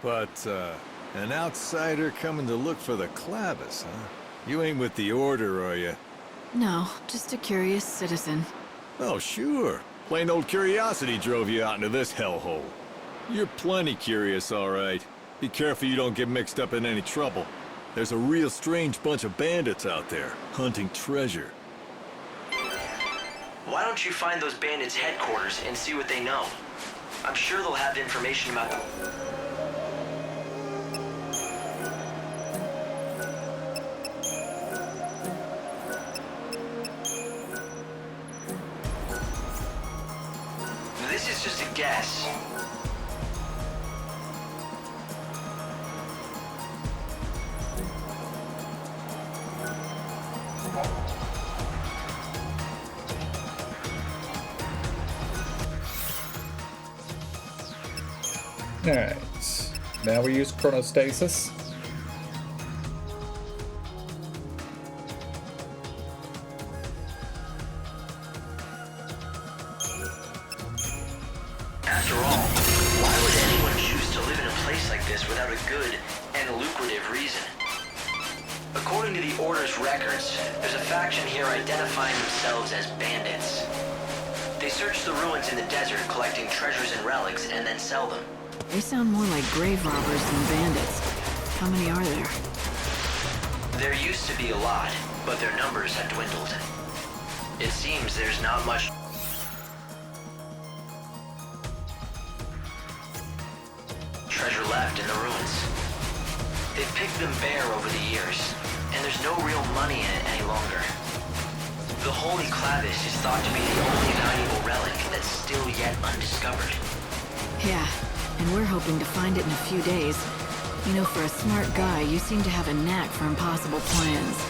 But, an outsider coming to look for the clavis, huh? You ain't with the Order, are you? No, just a curious citizen. Oh, sure. Plain old curiosity drove you out into this hellhole. You're plenty curious, all right. Be careful you don't get mixed up in any trouble. There's a real strange bunch of bandits out there, hunting treasure. Why don't you find those bandits' headquarters and see what they know? I'm sure they'll have information about them. This is just a guess. Alright. Now we use chronostasis. After all, why would anyone choose to live in a place like this without a good and lucrative reason? According to the Order's records, there's a faction here identifying themselves as bandits. They search the ruins in the desert, collecting treasures and relics, and then sell them. They sound more like grave robbers than bandits. How many are there? There used to be a lot, but their numbers have dwindled. It seems there's not much treasure left in the ruins. They've picked them bare over the years, and there's no real money in it any longer. The Holy Clavis is thought to be the only valuable relic that's still yet undiscovered. Yeah, and we're hoping to find it in a few days. You know, for a smart guy, you seem to have a knack for impossible plans.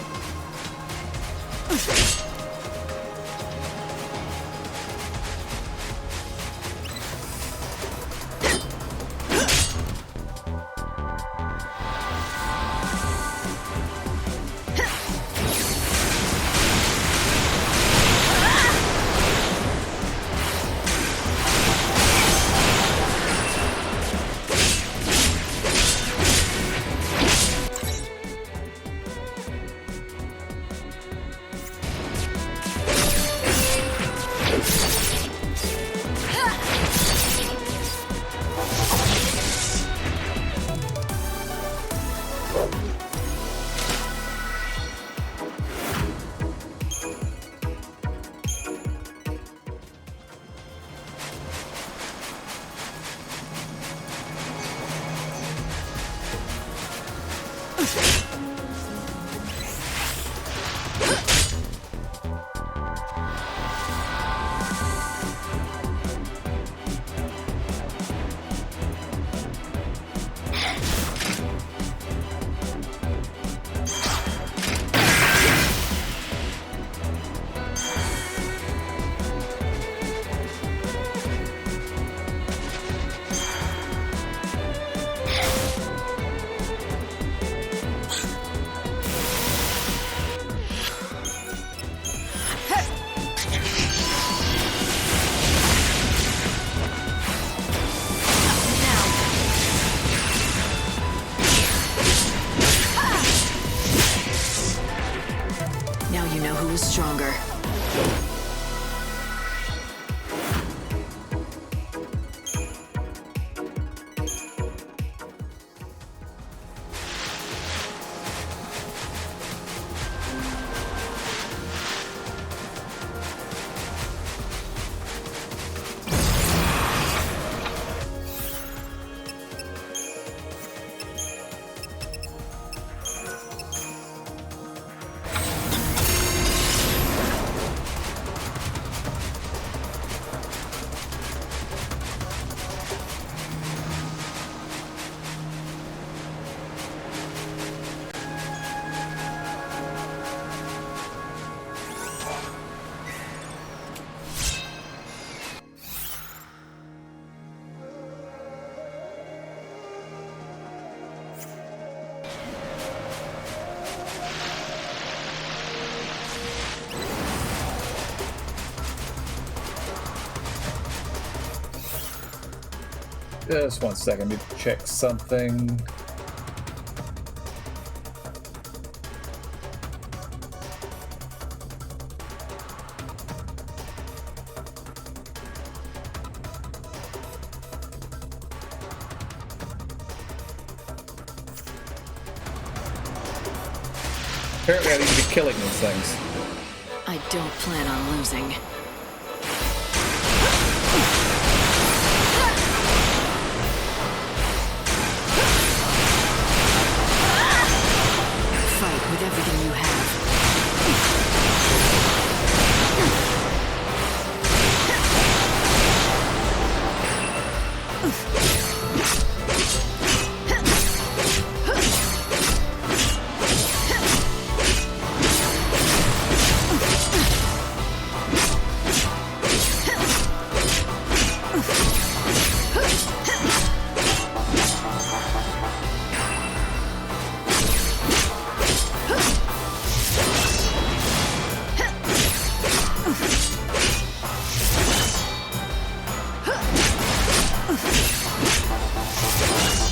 Just one second, I need to check something. Apparently I need to be killing these things. I don't plan on losing. Fight with everything you have.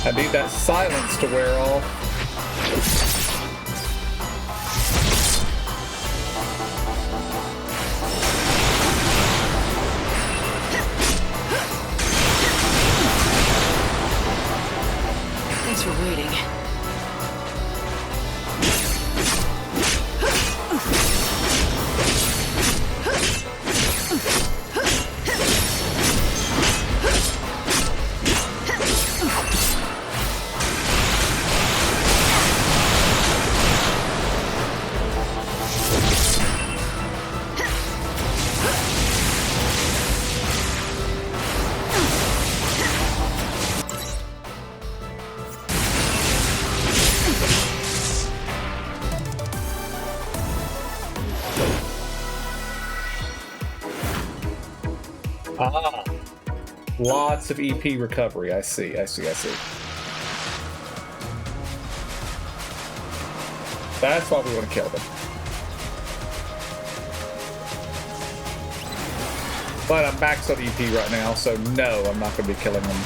I need that silence to wear off. Thanks for waiting. Ah, lots of EP recovery. I see. That's why we want to kill them. But I'm maxed on EP right now, so no, I'm not going to be killing them.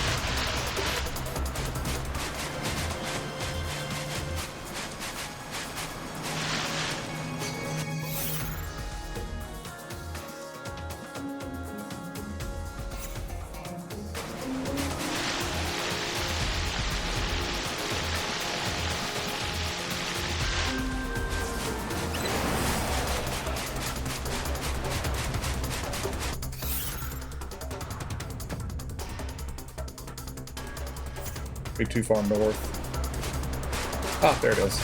Be too far north. Ah, there it is.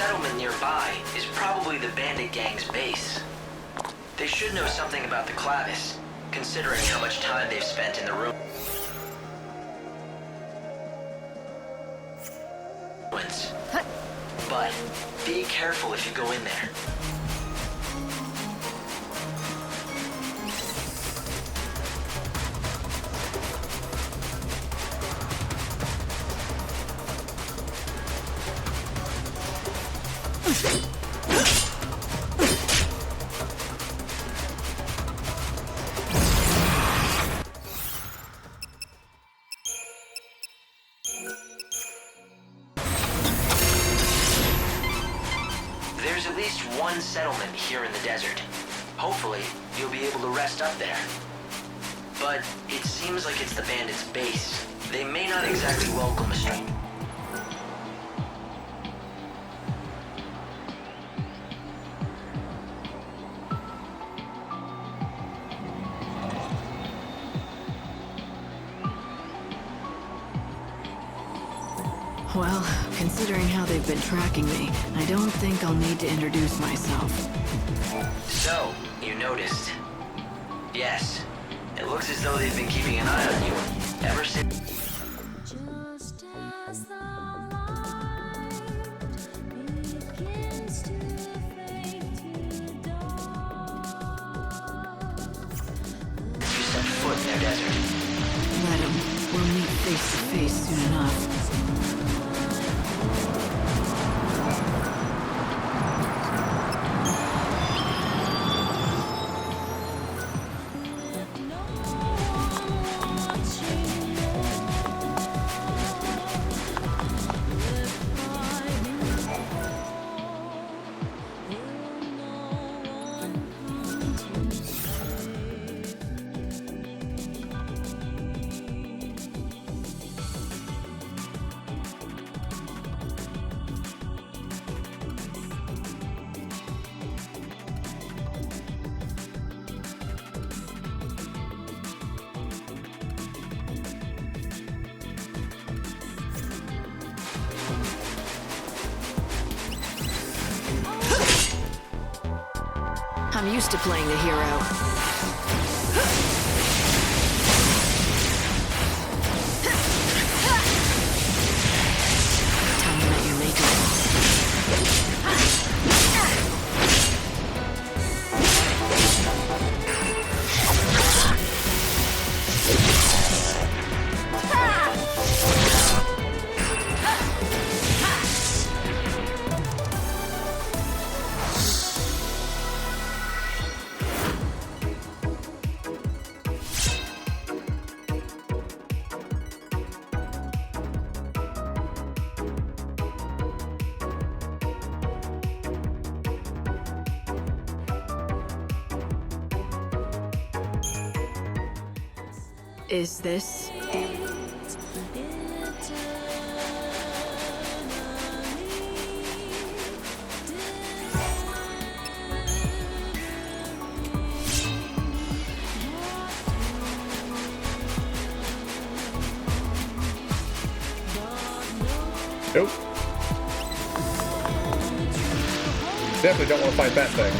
settlement nearby is probably the bandit gang's base. They should know something about the Clavis, considering how much time they've spent in the ruins. But be careful if you go in there. There's at least one settlement here in the desert. Hopefully, you'll be able to rest up there. But it seems like it's the bandits' base. They may not exactly welcome a stranger. Well, considering how they've been tracking me, I don't think I'll need to introduce myself. So, you noticed. Yes, it looks as though they've been keeping an eye on you ever since. You set foot in their desert. Let 'em. We'll meet face to face soon enough. I'm used to playing the hero. Tell me that you make it. Is this... Nope. Definitely don't want to fight that thing.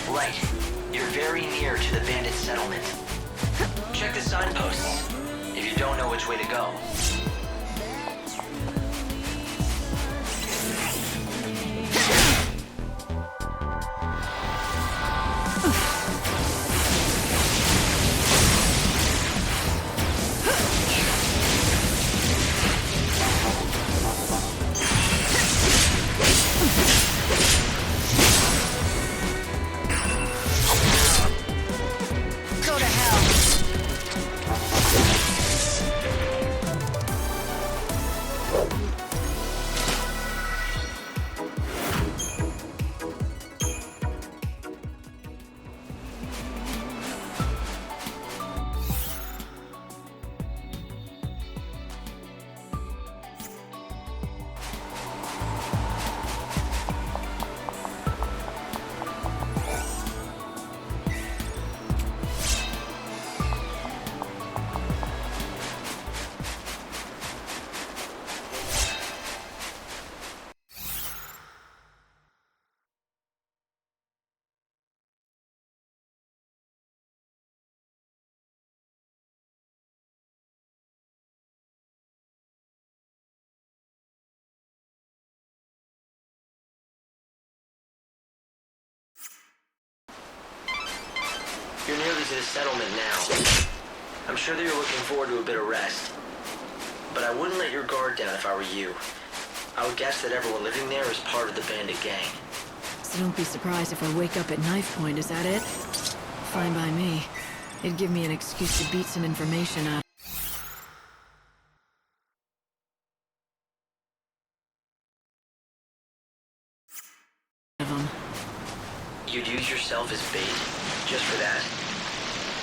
Right. You're very near to the bandit settlement. Check the signposts if you don't know which way to go. You're nearly to the settlement now. I'm sure that you're looking forward to a bit of rest. But I wouldn't let your guard down if I were you. I would guess that everyone living there is part of the bandit gang. So don't be surprised if I wake up at knife point, is that it? Fine by me. It'd give me an excuse to beat some information out of them. You'd use yourself as bait, just for that?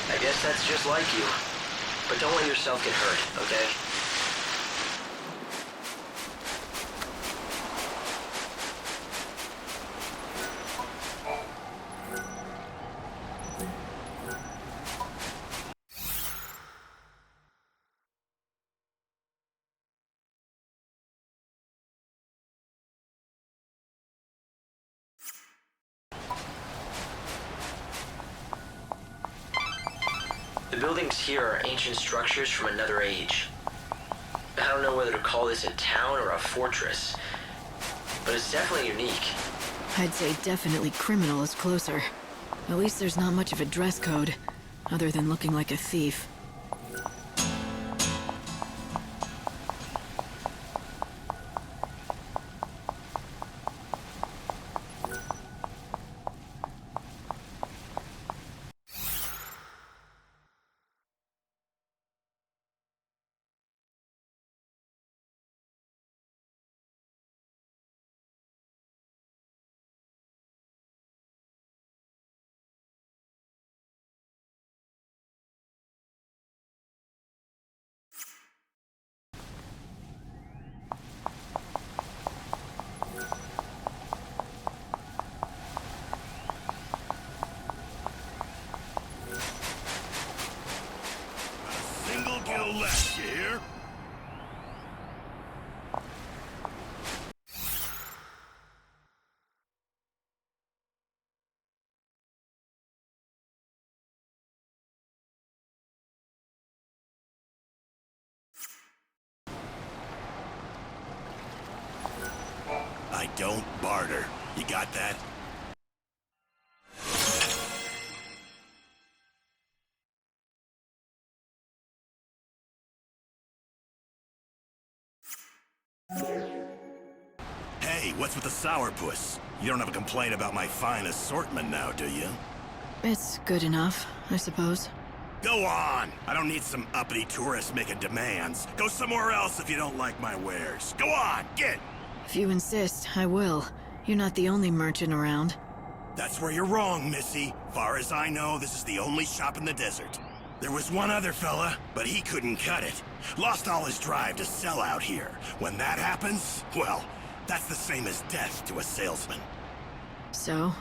I guess that's just like you. But don't let yourself get hurt, okay? The buildings here are ancient structures from another age. I don't know whether to call this a town or a fortress, but it's definitely unique. I'd say definitely criminal is closer. At least there's not much of a dress code, other than looking like a thief. Single kill left, you hear? I don't barter. You got that? Hey, what's with the sourpuss? You don't have a complaint about my fine assortment now, do you? It's good enough, I suppose. Go on! I don't need some uppity tourists making demands. Go somewhere else if you don't like my wares. Go on, get! If you insist, I will. You're not the only merchant around. That's where you're wrong, Missy. Far as I know, this is the only shop in the desert. There was one other fella, but he couldn't cut it. Lost all his drive to sell out here. When that happens, well, that's the same as death to a salesman. So?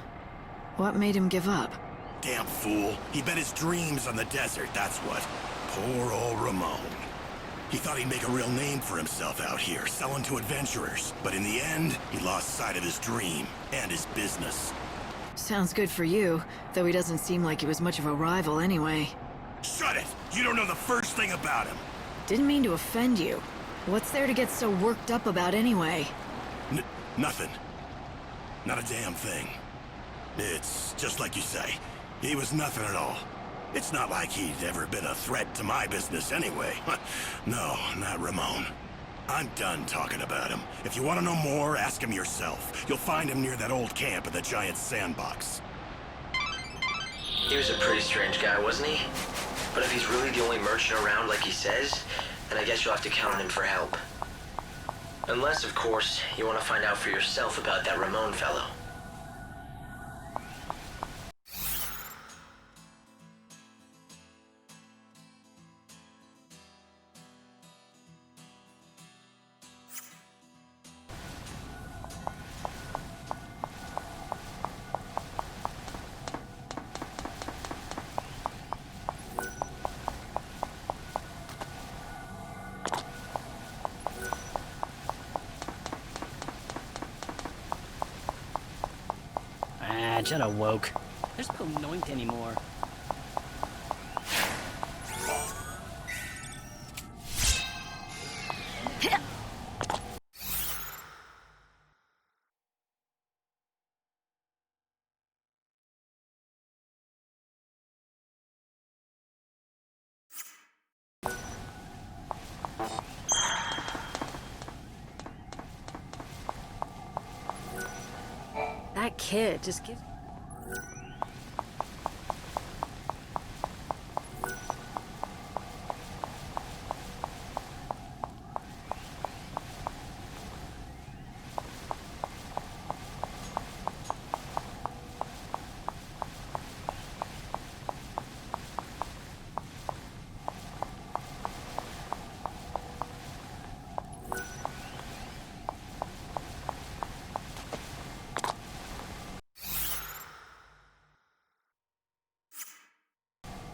What made him give up? Damn fool. He bet his dreams on the desert, that's what. Poor old Ramon. He thought he'd make a real name for himself out here, selling to adventurers. But in the end, he lost sight of his dream and his business. Sounds good for you, though he doesn't seem like he was much of a rival anyway. Shut it! You don't know the first thing about him! Didn't mean to offend you. What's there to get so worked up about anyway? Nothing. Not a damn thing. It's just like you say. He was nothing at all. It's not like he'd ever been a threat to my business anyway. No, not Ramon. I'm done talking about him. If you want to know more, ask him yourself. You'll find him near that old camp at the giant sandbox. He was a pretty strange guy, wasn't he? But if he's really the only merchant around like he says, then I guess you'll have to count on him for help. Unless, of course, you want to find out for yourself about that Ramon fellow. Jet awoke. There's no noint anymore. That kid just gives...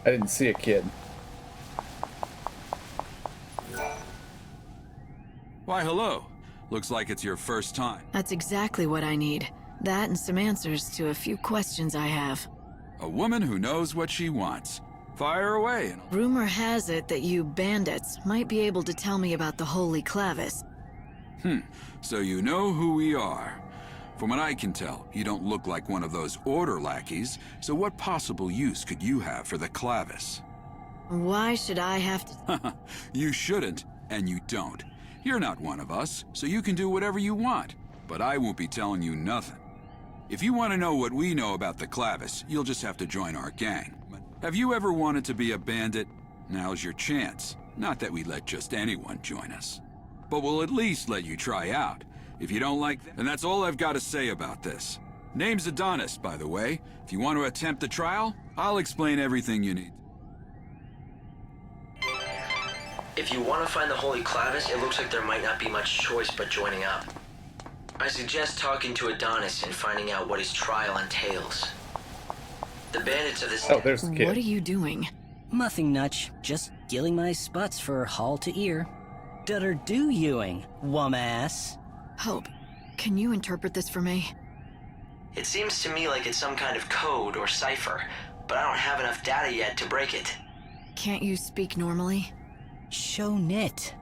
I didn't see a kid. Why, hello. Looks like it's your first time. That's exactly what I need. That and some answers to a few questions I have. A woman who knows what she wants. Fire away. Rumor has it that you bandits might be able to tell me about the Holy Clavis. So you know who we are. From what I can tell, you don't look like one of those order lackeys, so what possible use could you have for the Clavis? Why should I have to... You shouldn't, and you don't. You're not one of us, so you can do whatever you want, but I won't be telling you nothing. If you want to know what we know about the Clavis, you'll just have to join our gang. Have you ever wanted to be a bandit? Now's your chance. Not that we let just anyone join us. But we'll at least let you try out. If you don't like that, and that's all I've got to say about this. Name's Adonis, by the way. If you want to attempt the trial, I'll explain everything you need. If you want to find the Holy Clavis, it looks like there might not be much choice but joining up. I suggest talking to Adonis and finding out what his trial entails. The bandits of this... Oh, there's the kid. What are you doing? Nothing much. Just gilling my spots for hall to ear. Dutter do youing, wum-ass. Hope, can you interpret this for me? It seems to me like it's some kind of code or cipher, but I don't have enough data yet to break it. Can't you speak normally? Show nit.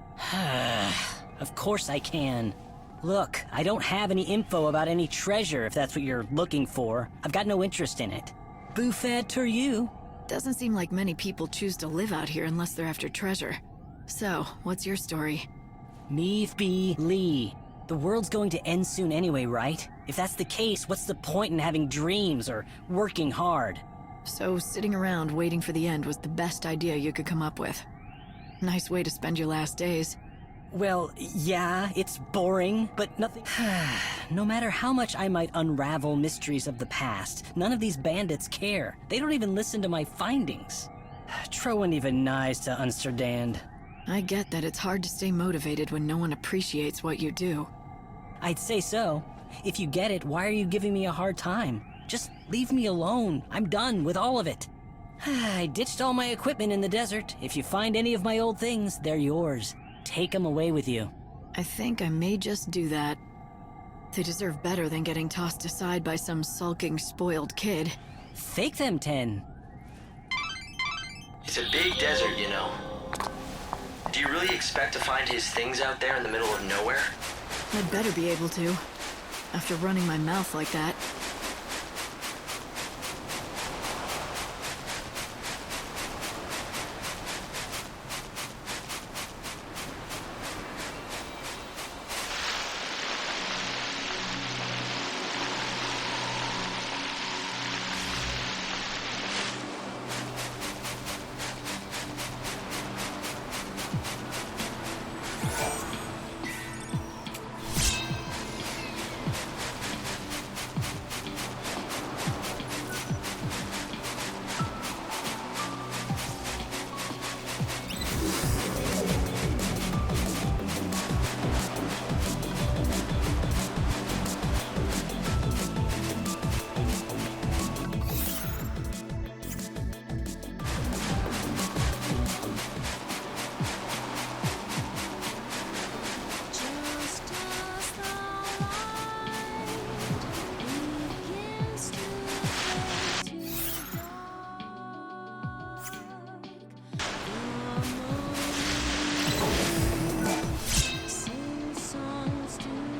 Of course I can. Look, I don't have any info about any treasure if that's what you're looking for. I've got no interest in it. Buffet to you. Doesn't seem like many people choose to live out here unless they're after treasure. So, what's your story? Meave B. Lee. The world's going to end soon anyway, right? If that's the case, what's the point in having dreams or working hard? So sitting around waiting for the end was the best idea you could come up with. Nice way to spend your last days. Well, yeah, it's boring, but nothing... No matter how much I might unravel mysteries of the past, none of these bandits care. They don't even listen to my findings. Troen even nice to understand. I get that it's hard to stay motivated when no one appreciates what you do. I'd say so. If you get it, why are you giving me a hard time? Just leave me alone. I'm done with all of it. I ditched all my equipment in the desert. If you find any of my old things, they're yours. Take them away with you. I think I may just do that. They deserve better than getting tossed aside by some sulking, spoiled kid. Fake them, 10. It's a big desert, you know. Do you really expect to find his things out there in the middle of nowhere? I'd better be able to. After running my mouth like that.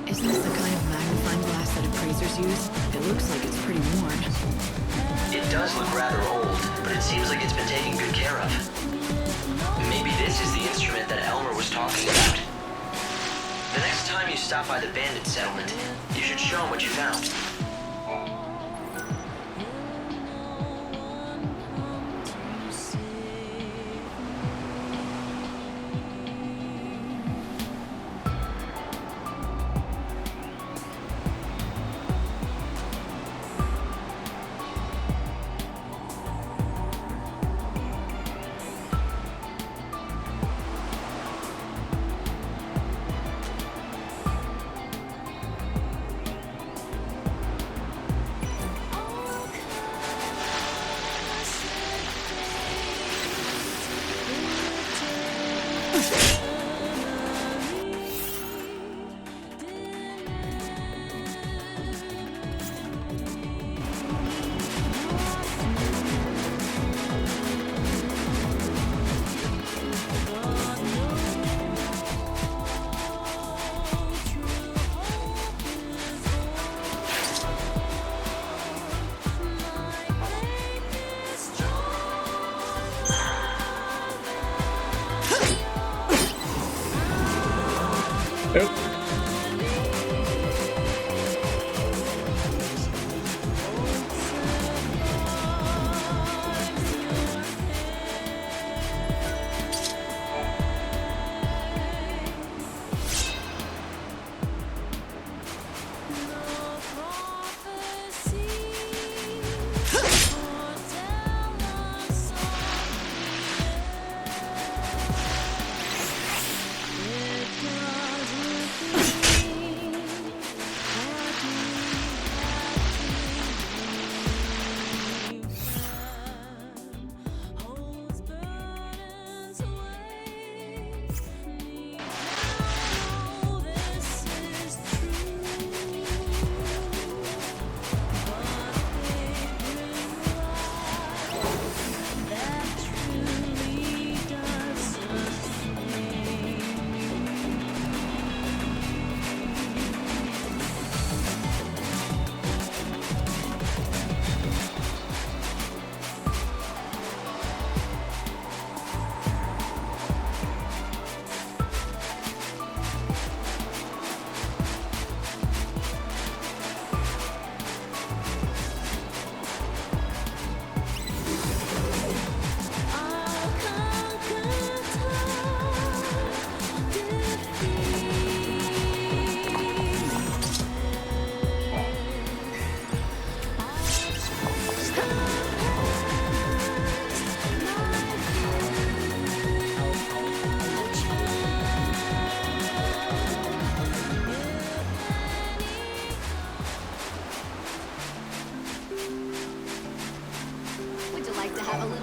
Isn't this the kind of magnifying glass that appraisers use? It looks like it's pretty worn. It does look rather old, but it seems like it's been taken good care of. Maybe this is the instrument that Elmer was talking about. The next time you stop by the bandit settlement, you should show him what you found.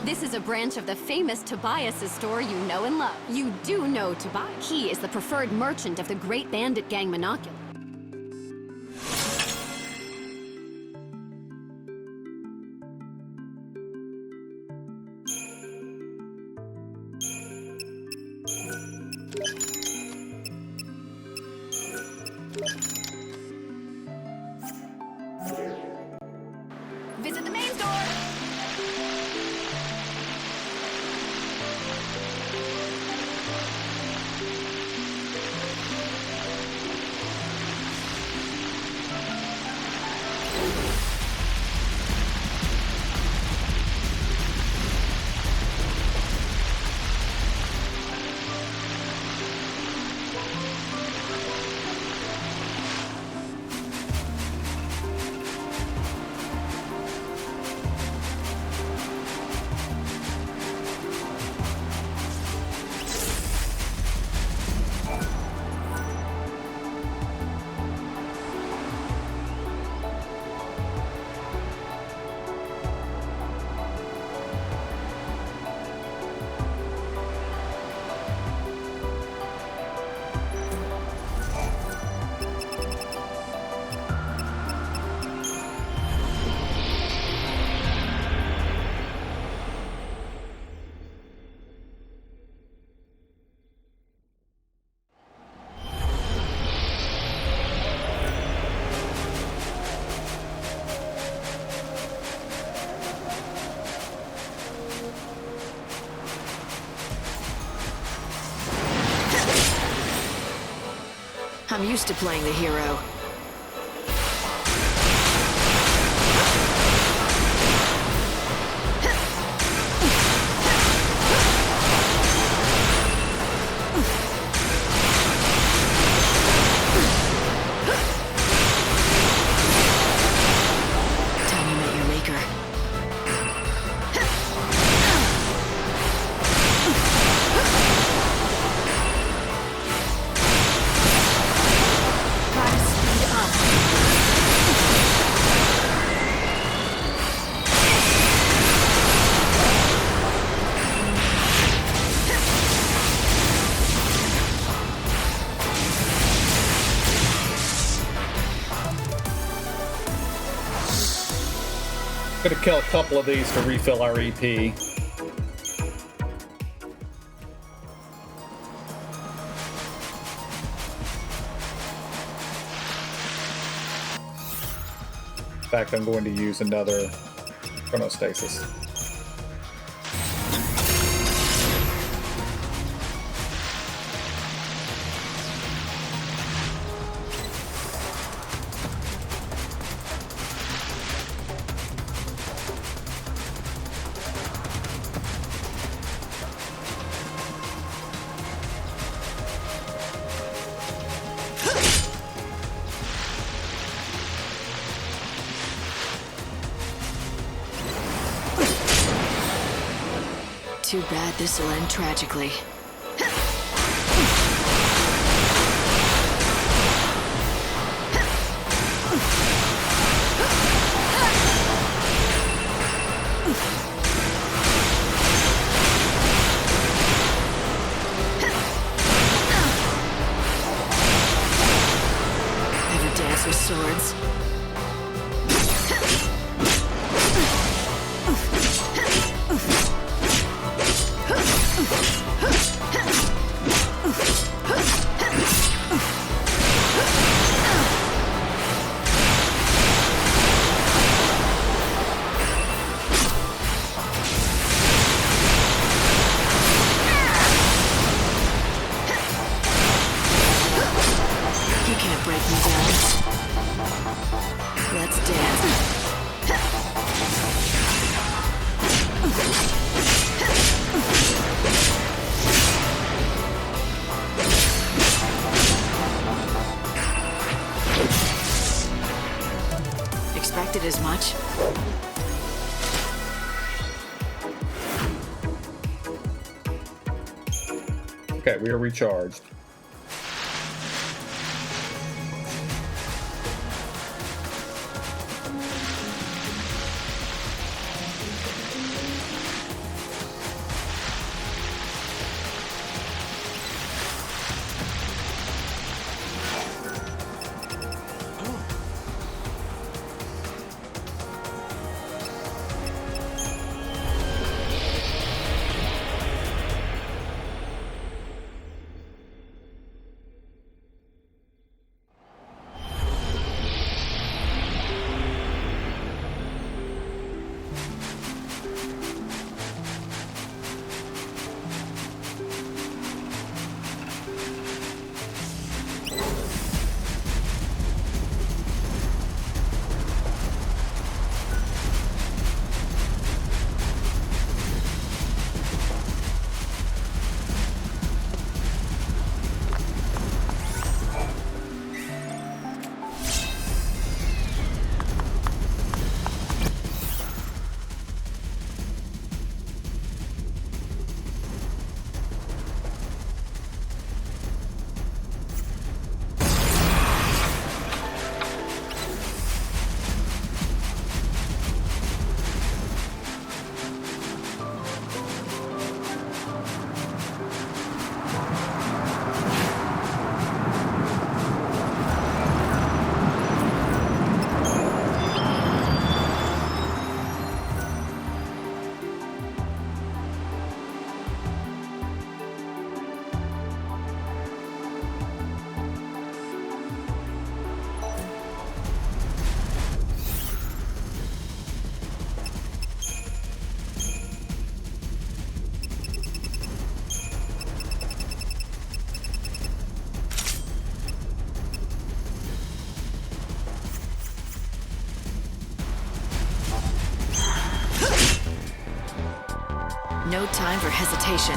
This is a branch of the famous Tobias' store you know and love. You do know Tobias. He is the preferred merchant of the great bandit gang monocular. Visit the main store! I'm used to playing the hero. Time you met your maker. Gotta speed up. Gonna kill a couple of these to refill our EP. In fact, I'm going to use another chronostasis. Too bad this will end tragically. Ever dance with swords? You can't break me down. Let's dance. Expected as much. Okay, we are recharged. no time for hesitation.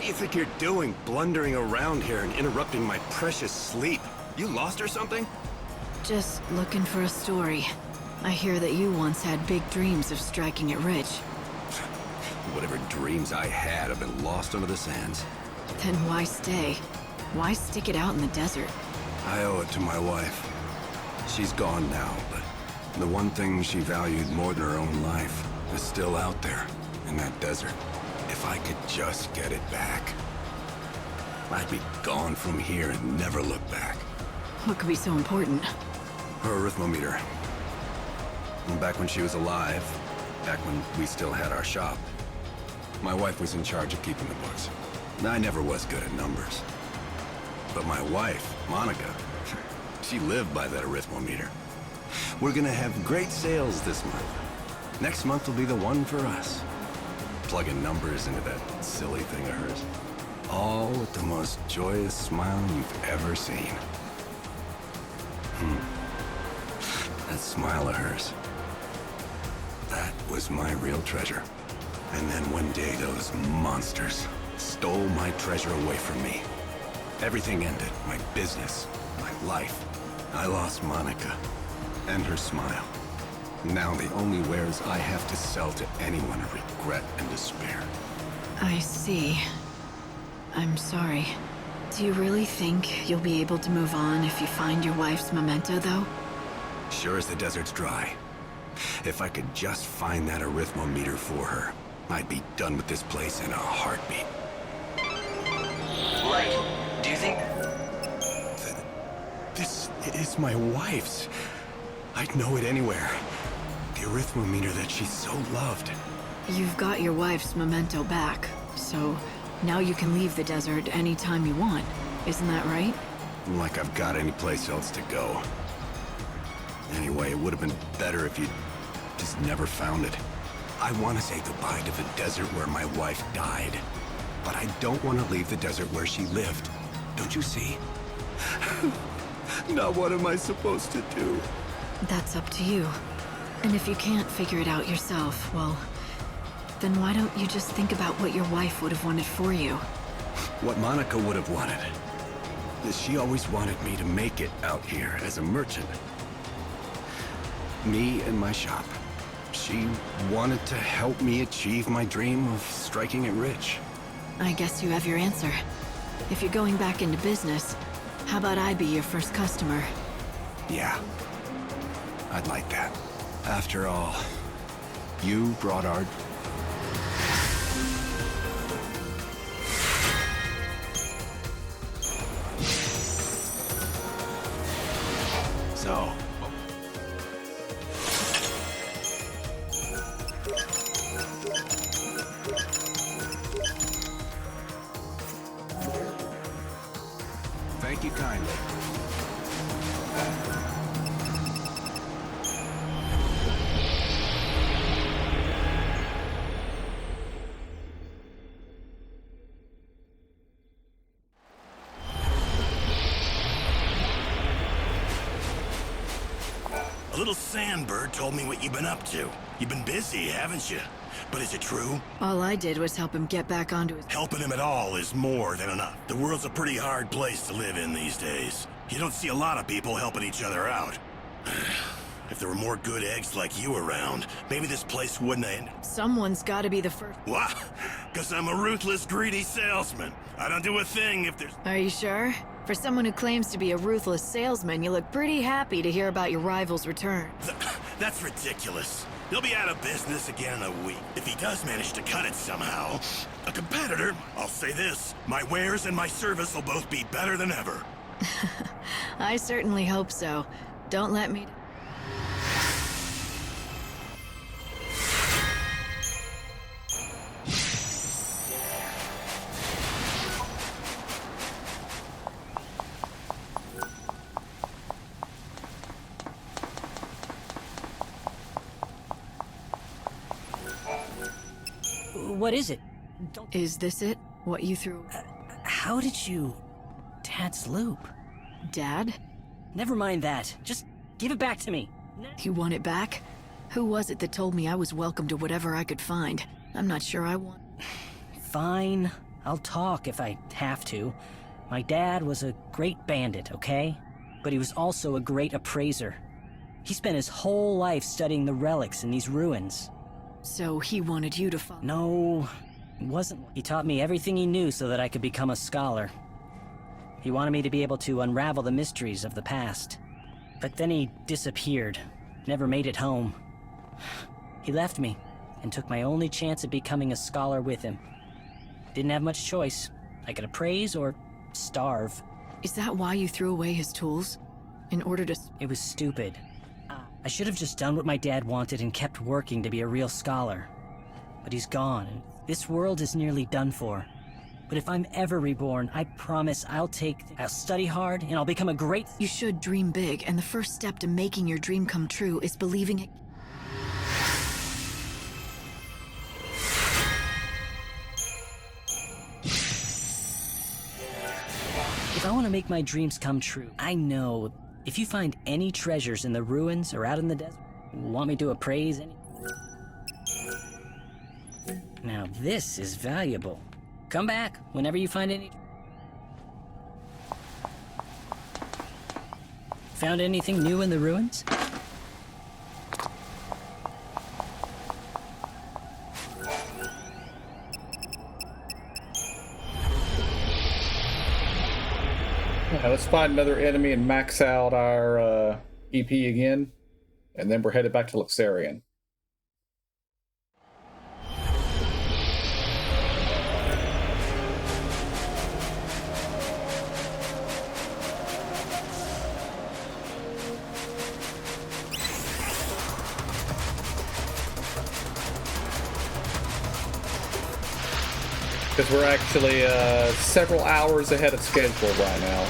you think you're doing, blundering around here and interrupting my precious sleep? You lost or something? Just looking for a story. I hear that you once had big dreams of striking it rich. Whatever dreams I had have been lost under the sands. Then why stay? Why stick it out in the desert? I owe it to my wife. She's gone now, but the one thing she valued more than her own life is still out there, in that desert. If I could just get it back, I'd be gone from here and never look back. What could be so important? Her arithmometer. Back when she was alive, back when we still had our shop, my wife was in charge of keeping the books. I never was good at numbers. But my wife, Monica, she lived by that arithmometer. We're gonna have great sales this month. Next month will be the one for us. Plugging numbers into that silly thing of hers. All with the most joyous smile you've ever seen. That smile of hers. That was my real treasure. And then one day those monsters stole my treasure away from me. Everything ended. My business, my life. I lost Monica and her smile. Now the only wares I have to sell to anyone are regret and despair. I see. I'm sorry. Do you really think you'll be able to move on if you find your wife's memento, though? Sure as the desert's dry. If I could just find that arithmometer for her, I'd be done with this place in a heartbeat. Light, do you think... This is my wife's. I'd know it anywhere. The arithmometer that she so loved. You've got your wife's memento back, so now you can leave the desert anytime you want. Isn't that right? Like I've got any place else to go. Anyway, it would have been better if you'd just never found it. I want to say goodbye to the desert where my wife died. But I don't want to leave the desert where she lived. Don't you see? Now what am I supposed to do? That's up to you. And if you can't figure it out yourself, well, then why don't you just think about what your wife would have wanted for you? What Monica would have wanted is she always wanted me to make it out here as a merchant. Me and my shop. She wanted to help me achieve my dream of striking it rich. I guess you have your answer. If you're going back into business, how about I be your first customer? Yeah. I'd like that. After all, you brought our... So... Thank you kindly. A little sandbird told me what you've been up to. You've been busy, haven't you? But is it true? All I did was help him get back onto his... Helping him at all is more than enough. The world's a pretty hard place to live in these days. You don't see a lot of people helping each other out. If there were more good eggs like you around, maybe this place wouldn't end. Someone's gotta be the first... What? Because I'm a ruthless, greedy salesman. I don't do a thing if there's... Are you sure? For someone who claims to be a ruthless salesman, you look pretty happy to hear about your rival's return. That's ridiculous. He'll be out of business again in a week. If he does manage to cut it somehow, a competitor, I'll say this, my wares and my service will both be better than ever. I certainly hope so. Don't let me... What is it? Is this it? What you threw? How did you... Dad's loop? Dad? Never mind that. Just give it back to me. You want it back? Who was it that told me I was welcome to whatever I could find? I'm not sure I want... Fine. I'll talk if I have to. My dad was a great bandit, okay? But he was also a great appraiser. He spent his whole life studying the relics in these ruins. So he wanted you to follow? No, it wasn't. He taught me everything he knew so that I could become a scholar. He wanted me to be able to unravel the mysteries of the past. But then he disappeared, never made it home. He left me, and took my only chance at becoming a scholar with him. Didn't have much choice. I could appraise or starve. Is that why you threw away his tools? In order to... It was stupid. I should have just done what my dad wanted and kept working to be a real scholar. But he's gone, and this world is nearly done for. But if I'm ever reborn, I promise I'll study hard, and I'll become a great... You should dream big, and the first step to making your dream come true is believing it... If I want to make my dreams come true, I know if you find any treasures in the ruins or out in the desert, want me to appraise any... Now this is valuable. Come back whenever you find any... Found anything new in the ruins? Let's find another enemy and max out our EP again, and then we're headed back to Luxarian. Because we're actually several hours ahead of schedule right now.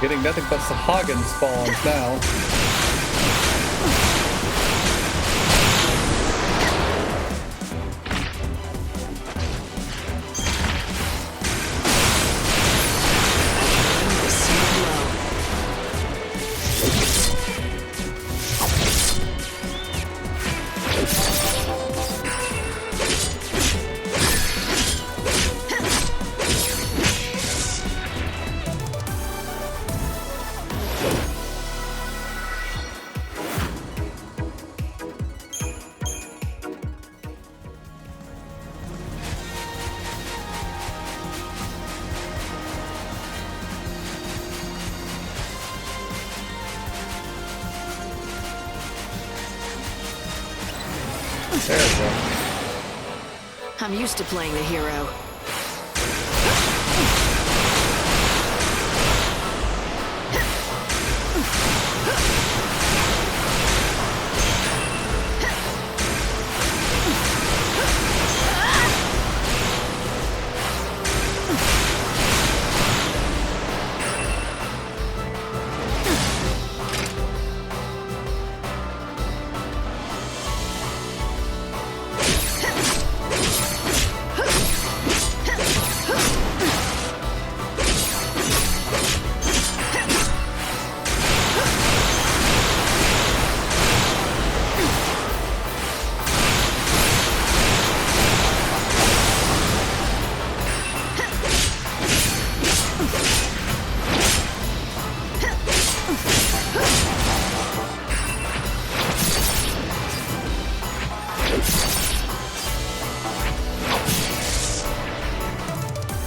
Getting nothing but Sahagin spawns now. There we go. I'm used to playing the hero.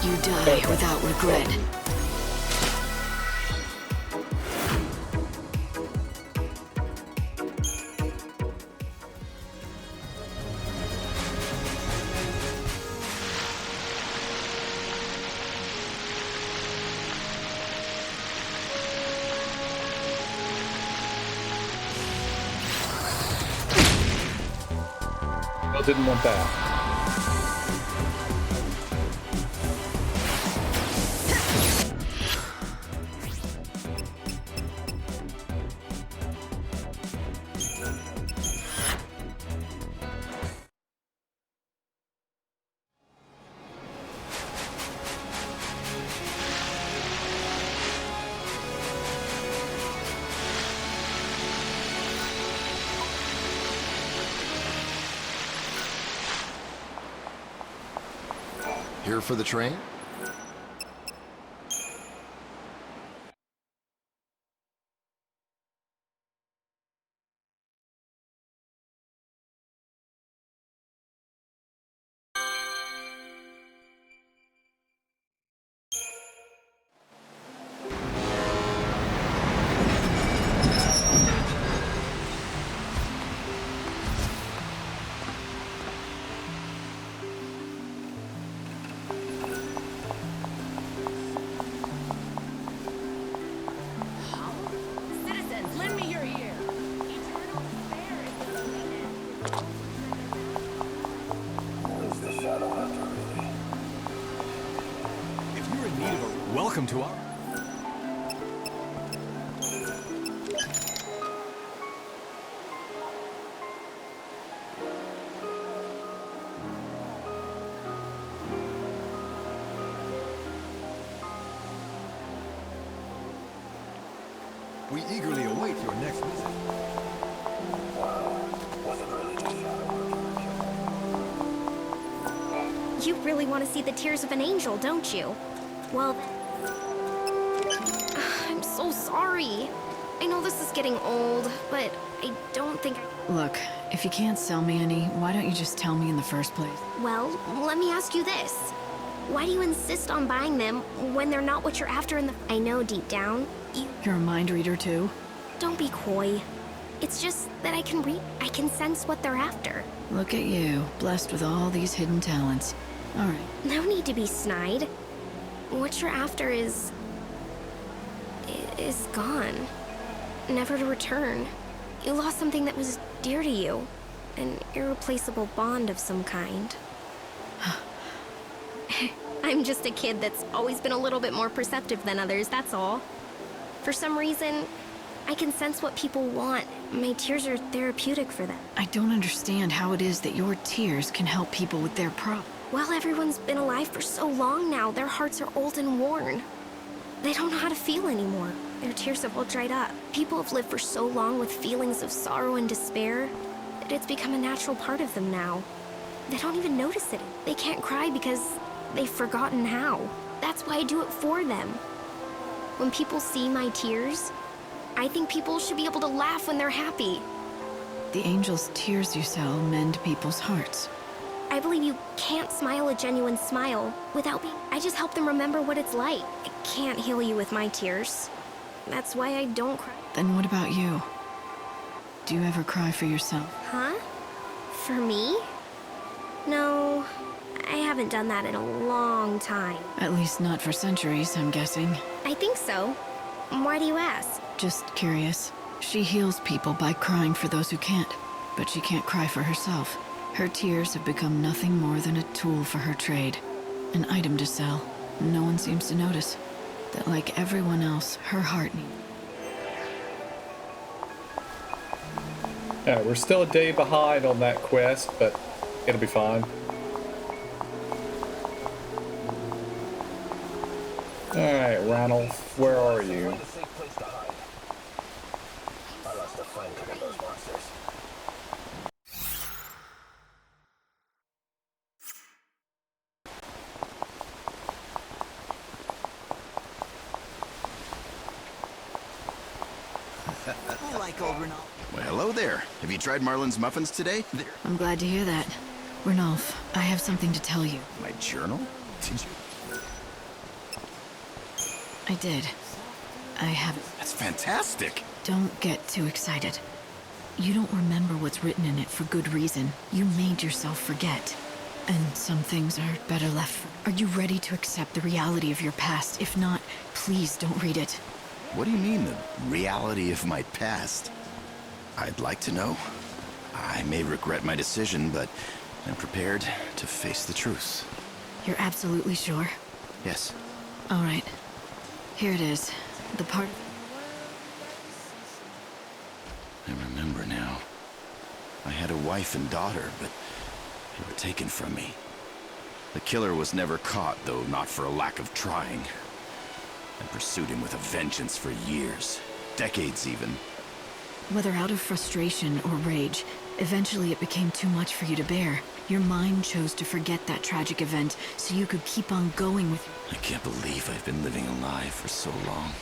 You die without regret. Well, didn't want that. Here for the train? Citizens, lend me your ear. Eternal despair is the Who's the Shadow Hunter, really? If you're in need of a welcome to our... We eagerly await your next visit. You really want to see the tears of an angel, don't you? Well, I'm so sorry. I know this is getting old, but I don't think Look, if you can't sell me any, why don't you just tell me in the first place? Well, let me ask you this. Why do you insist on buying them when they're not what you're after in the... I know deep down, You're a mind reader too? don't be coy. It's just that I can sense what they're after. Look at you, blessed with all these hidden talents. All right. No need to be snide. What you're after is gone. Never to return. You lost something that was dear to you. An irreplaceable bond of some kind. I'm just a kid that's always been a little bit more perceptive than others, that's all. For some reason, I can sense what people want. My tears are therapeutic for them. I don't understand how it is that your tears can help people with their problems. Well, everyone's been alive for so long now, their hearts are old and worn. They don't know how to feel anymore. Their tears have all dried up. People have lived for so long with feelings of sorrow and despair that it's become a natural part of them now. They don't even notice it. They can't cry because they've forgotten how. That's why I do it for them. When people see my tears, I think people should be able to laugh when they're happy. The angel's tears you sell mend people's hearts. I believe you can't smile a genuine smile without being... I just help them remember what it's like. I can't heal you with my tears. That's why I don't cry. Then what about you? Do you ever cry for yourself? Huh? For me? No, I haven't done that in a long time. At least not for centuries, I'm guessing. I think so. Why do you ask? Just curious. She heals people by crying for those who can't, but she can't cry for herself. Her tears have become nothing more than a tool for her trade. An item to sell. No one seems to notice that, like everyone else, her heart needs. Yeah, we're still a day behind on that quest, but it'll be fine. Alright, Ranulph, where are you? I lost a friend to one of those monsters. I like old Renault. Well, hello there. Have you tried Marlin's muffins today? I'm glad to hear that. Ranulph, I have something to tell you. My journal? Did you? I did. I have it. That's fantastic. Don't get too excited. You don't remember what's written in it for good reason. You made yourself forget. And some things are better left. Are you ready to accept the reality of your past? If not, please don't read it. What do you mean, the reality of my past? I'd like to know. I may regret my decision, but I'm prepared to face the truth. You're absolutely sure? Yes. All right. Here it is. The part... I remember now. I had a wife and daughter, but they were taken from me. The killer was never caught, though not for a lack of trying. I pursued him with a vengeance for years. Decades, even. Whether out of frustration or rage, Eventually, it became too much for you to bear. Your mind chose to forget that tragic event so you could keep on going with... I can't believe I've been living a lie for so long.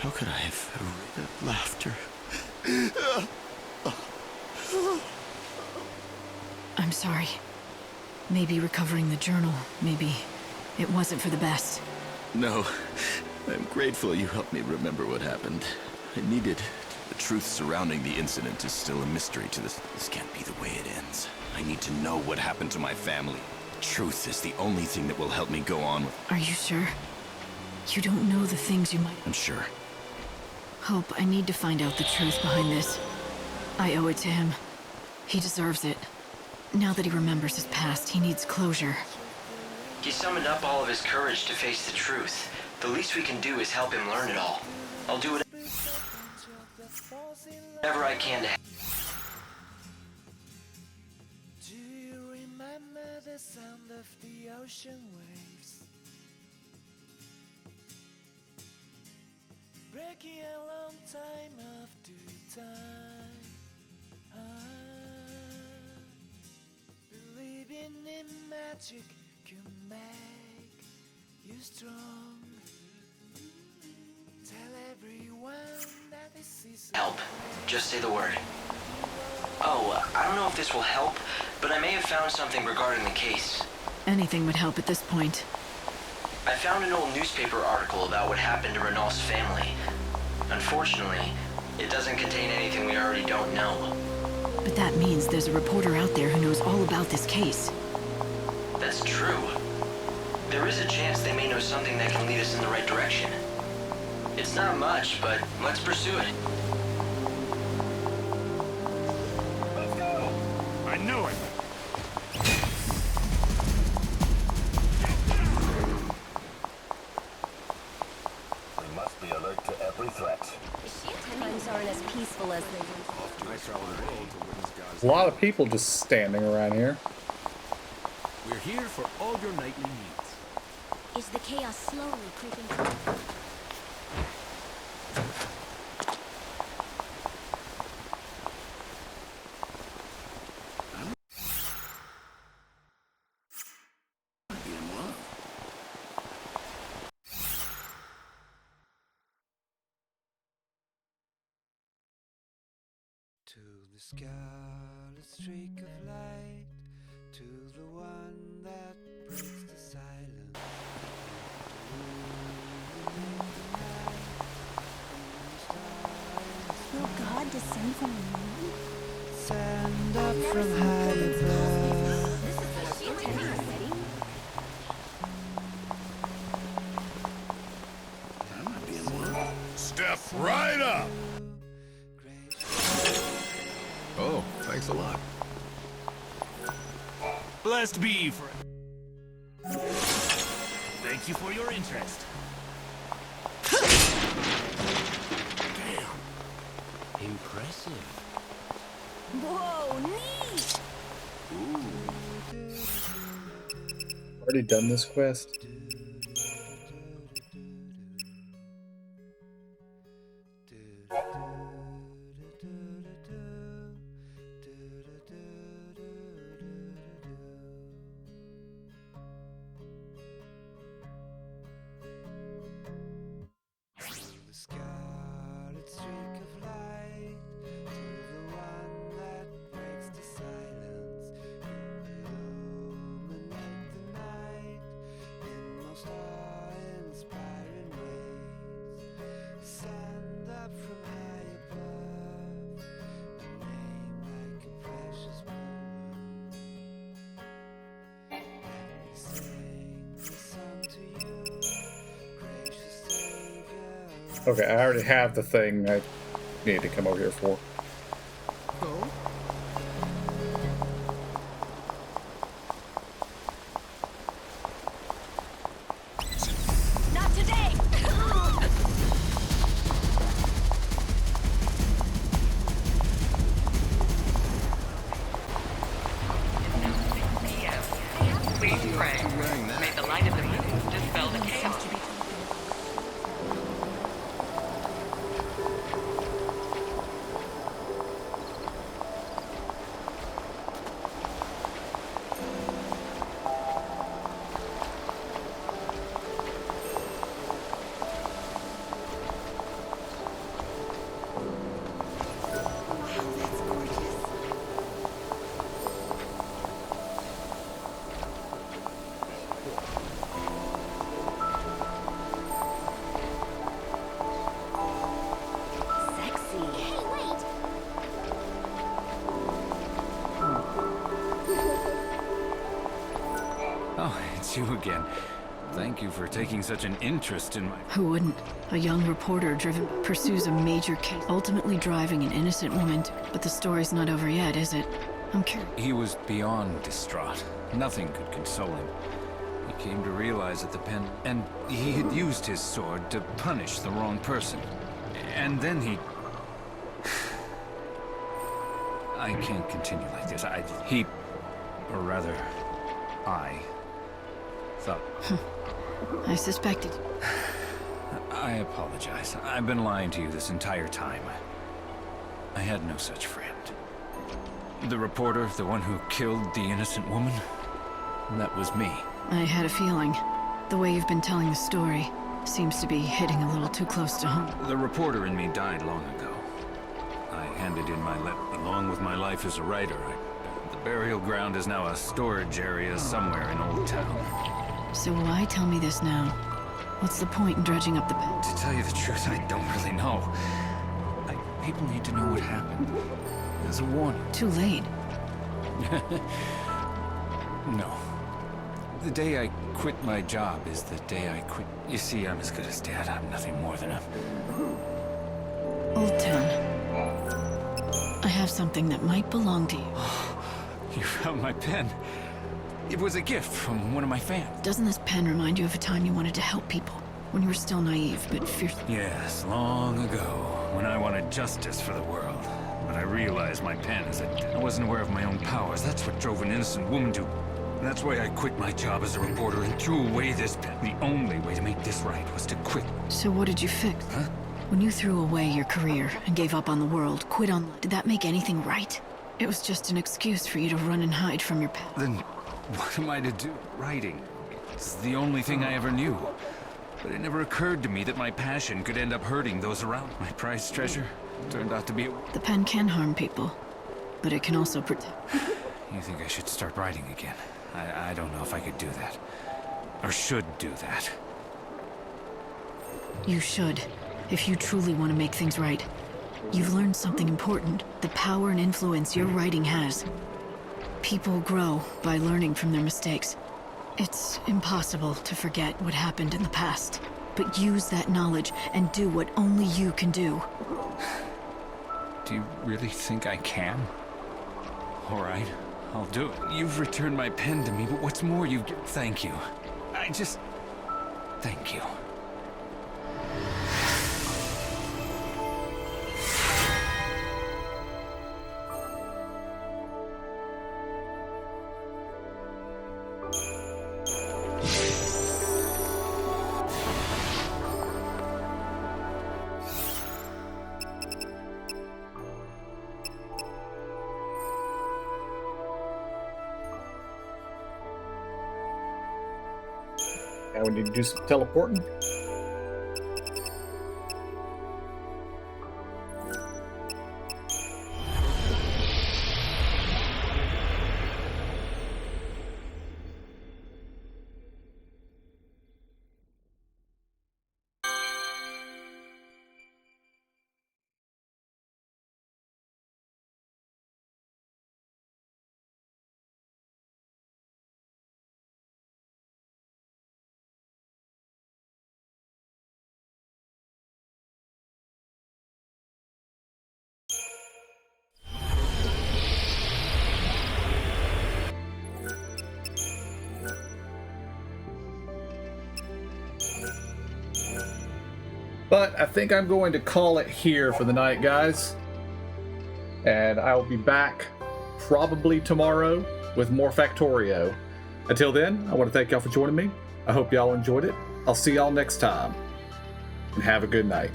How could I have avoided that laughter? I'm sorry. Maybe recovering the journal, maybe it wasn't for the best. No, I'm grateful you helped me remember what happened. I needed. The truth surrounding the incident is still a mystery to this. This can't be the way it ends. I need to know what happened to my family. Truth is the only thing that will help me go on with... Are you sure? You don't know the things you might... I'm sure. Hope, I need to find out the truth behind this. I owe it to him. He deserves it. Now that he remembers his past, he needs closure. He summoned up all of his courage to face the truth. The least we can do is help him learn it all. I'll do whatever I can to... Do you remember the sound of the ocean waves? Breaking a long time after time. Believing in magic can make you strong. Tell everyone that this is Help. Just say the word. Oh, I don't know if this will help, but I may have found something regarding the case. Anything would help at this point. I found an old newspaper article about what happened to Renault's family. Unfortunately, it doesn't contain anything we already don't know. But that means there's a reporter out there who knows all about this case. That's true. There is a chance they may know something that can lead us in the right direction. It's not much, but let's pursue it. Let's go! I knew it! We must be alert to every threat. Times aren't as peaceful as they were. A lot of people just standing around here. We're here for all your nightly needs. Is the chaos slowly creeping through? To the scarlet streak of light, to the one that breaks the silence. Will God descend from the moon? Send up from high above. Step right up! Oh, thanks a lot. Blessed be for... Thank you for your interest. Damn. Impressive. Whoa, neat! Already done this quest? Scarlet streak of light, to the one that breaks the silence. You illuminate the night in most awe-inspiring ways. Send up from high above, a name like a precious poem. Let me sing this song to you, gracious Savior. Okay, I already have the thing I need to come over here for. Go. Not today! Please pray. May the light of the moon dispel the chaos. it's you again. Thank you for taking such an interest in my... Who wouldn't? A young reporter pursues a major case, ultimately driving an innocent woman to... But the story's not over yet, is it? I'm curious. He was beyond distraught. Nothing could console him. He came to realize that the pen... And he had used his sword to punish the wrong person. And then he... I can't continue like this. Or rather, I thought... I suspected. I apologize. I've been lying to you this entire time. I had no such friend. The reporter, the one who killed the innocent woman, that was me. I had a feeling. The way you've been telling the story seems to be hitting a little too close to home. The reporter in me died long ago. I handed in along with my life as a writer. The burial ground is now a storage area somewhere in Old Town. So why tell me this now? What's the point in dredging up the past? To tell you the truth, I don't really know. People need to know what happened. As a warning. Too late. No. The day I quit my job is the day I quit. You see, I'm as good as dead. I'm nothing more than a... Old Town. I have something that might belong to you. You found my pen. It was a gift from one of my fans. Doesn't this pen remind you of a time you wanted to help people? When you were still naive, but fierce? Yes, long ago, when I wanted justice for the world. But I realized my pen is I wasn't aware of my own powers. That's what drove an innocent woman to... That's why I quit my job as a reporter and threw away this pen. The only way to make this right was to quit. So what did you fix? Huh? When you threw away your career and gave up on the world, quit on... Did that make anything right? It was just an excuse for you to run and hide from your past. Then what am I to do? Writing. It's the only thing I ever knew. But it never occurred to me that my passion could end up hurting those around. My prized treasure turned out to be... The pen can harm people, but it can also protect... You think I should start writing again? I don't know if I could do that. Or should do that. You should, if you truly want to make things right. You've learned something important, the power and influence your writing has. People grow by learning from their mistakes. It's impossible to forget what happened in the past, but use that knowledge and do what only you can do. Do you really think I can? All right, I'll do it. You've returned my pen to me, but what's more, thank you. Thank you. Now we need to do some teleporting. But I think I'm going to call it here for the night, guys. And I'll be back probably tomorrow with more Factorio. Until then, I want to thank y'all for joining me. I hope y'all enjoyed it. I'll see y'all next time. And have a good night.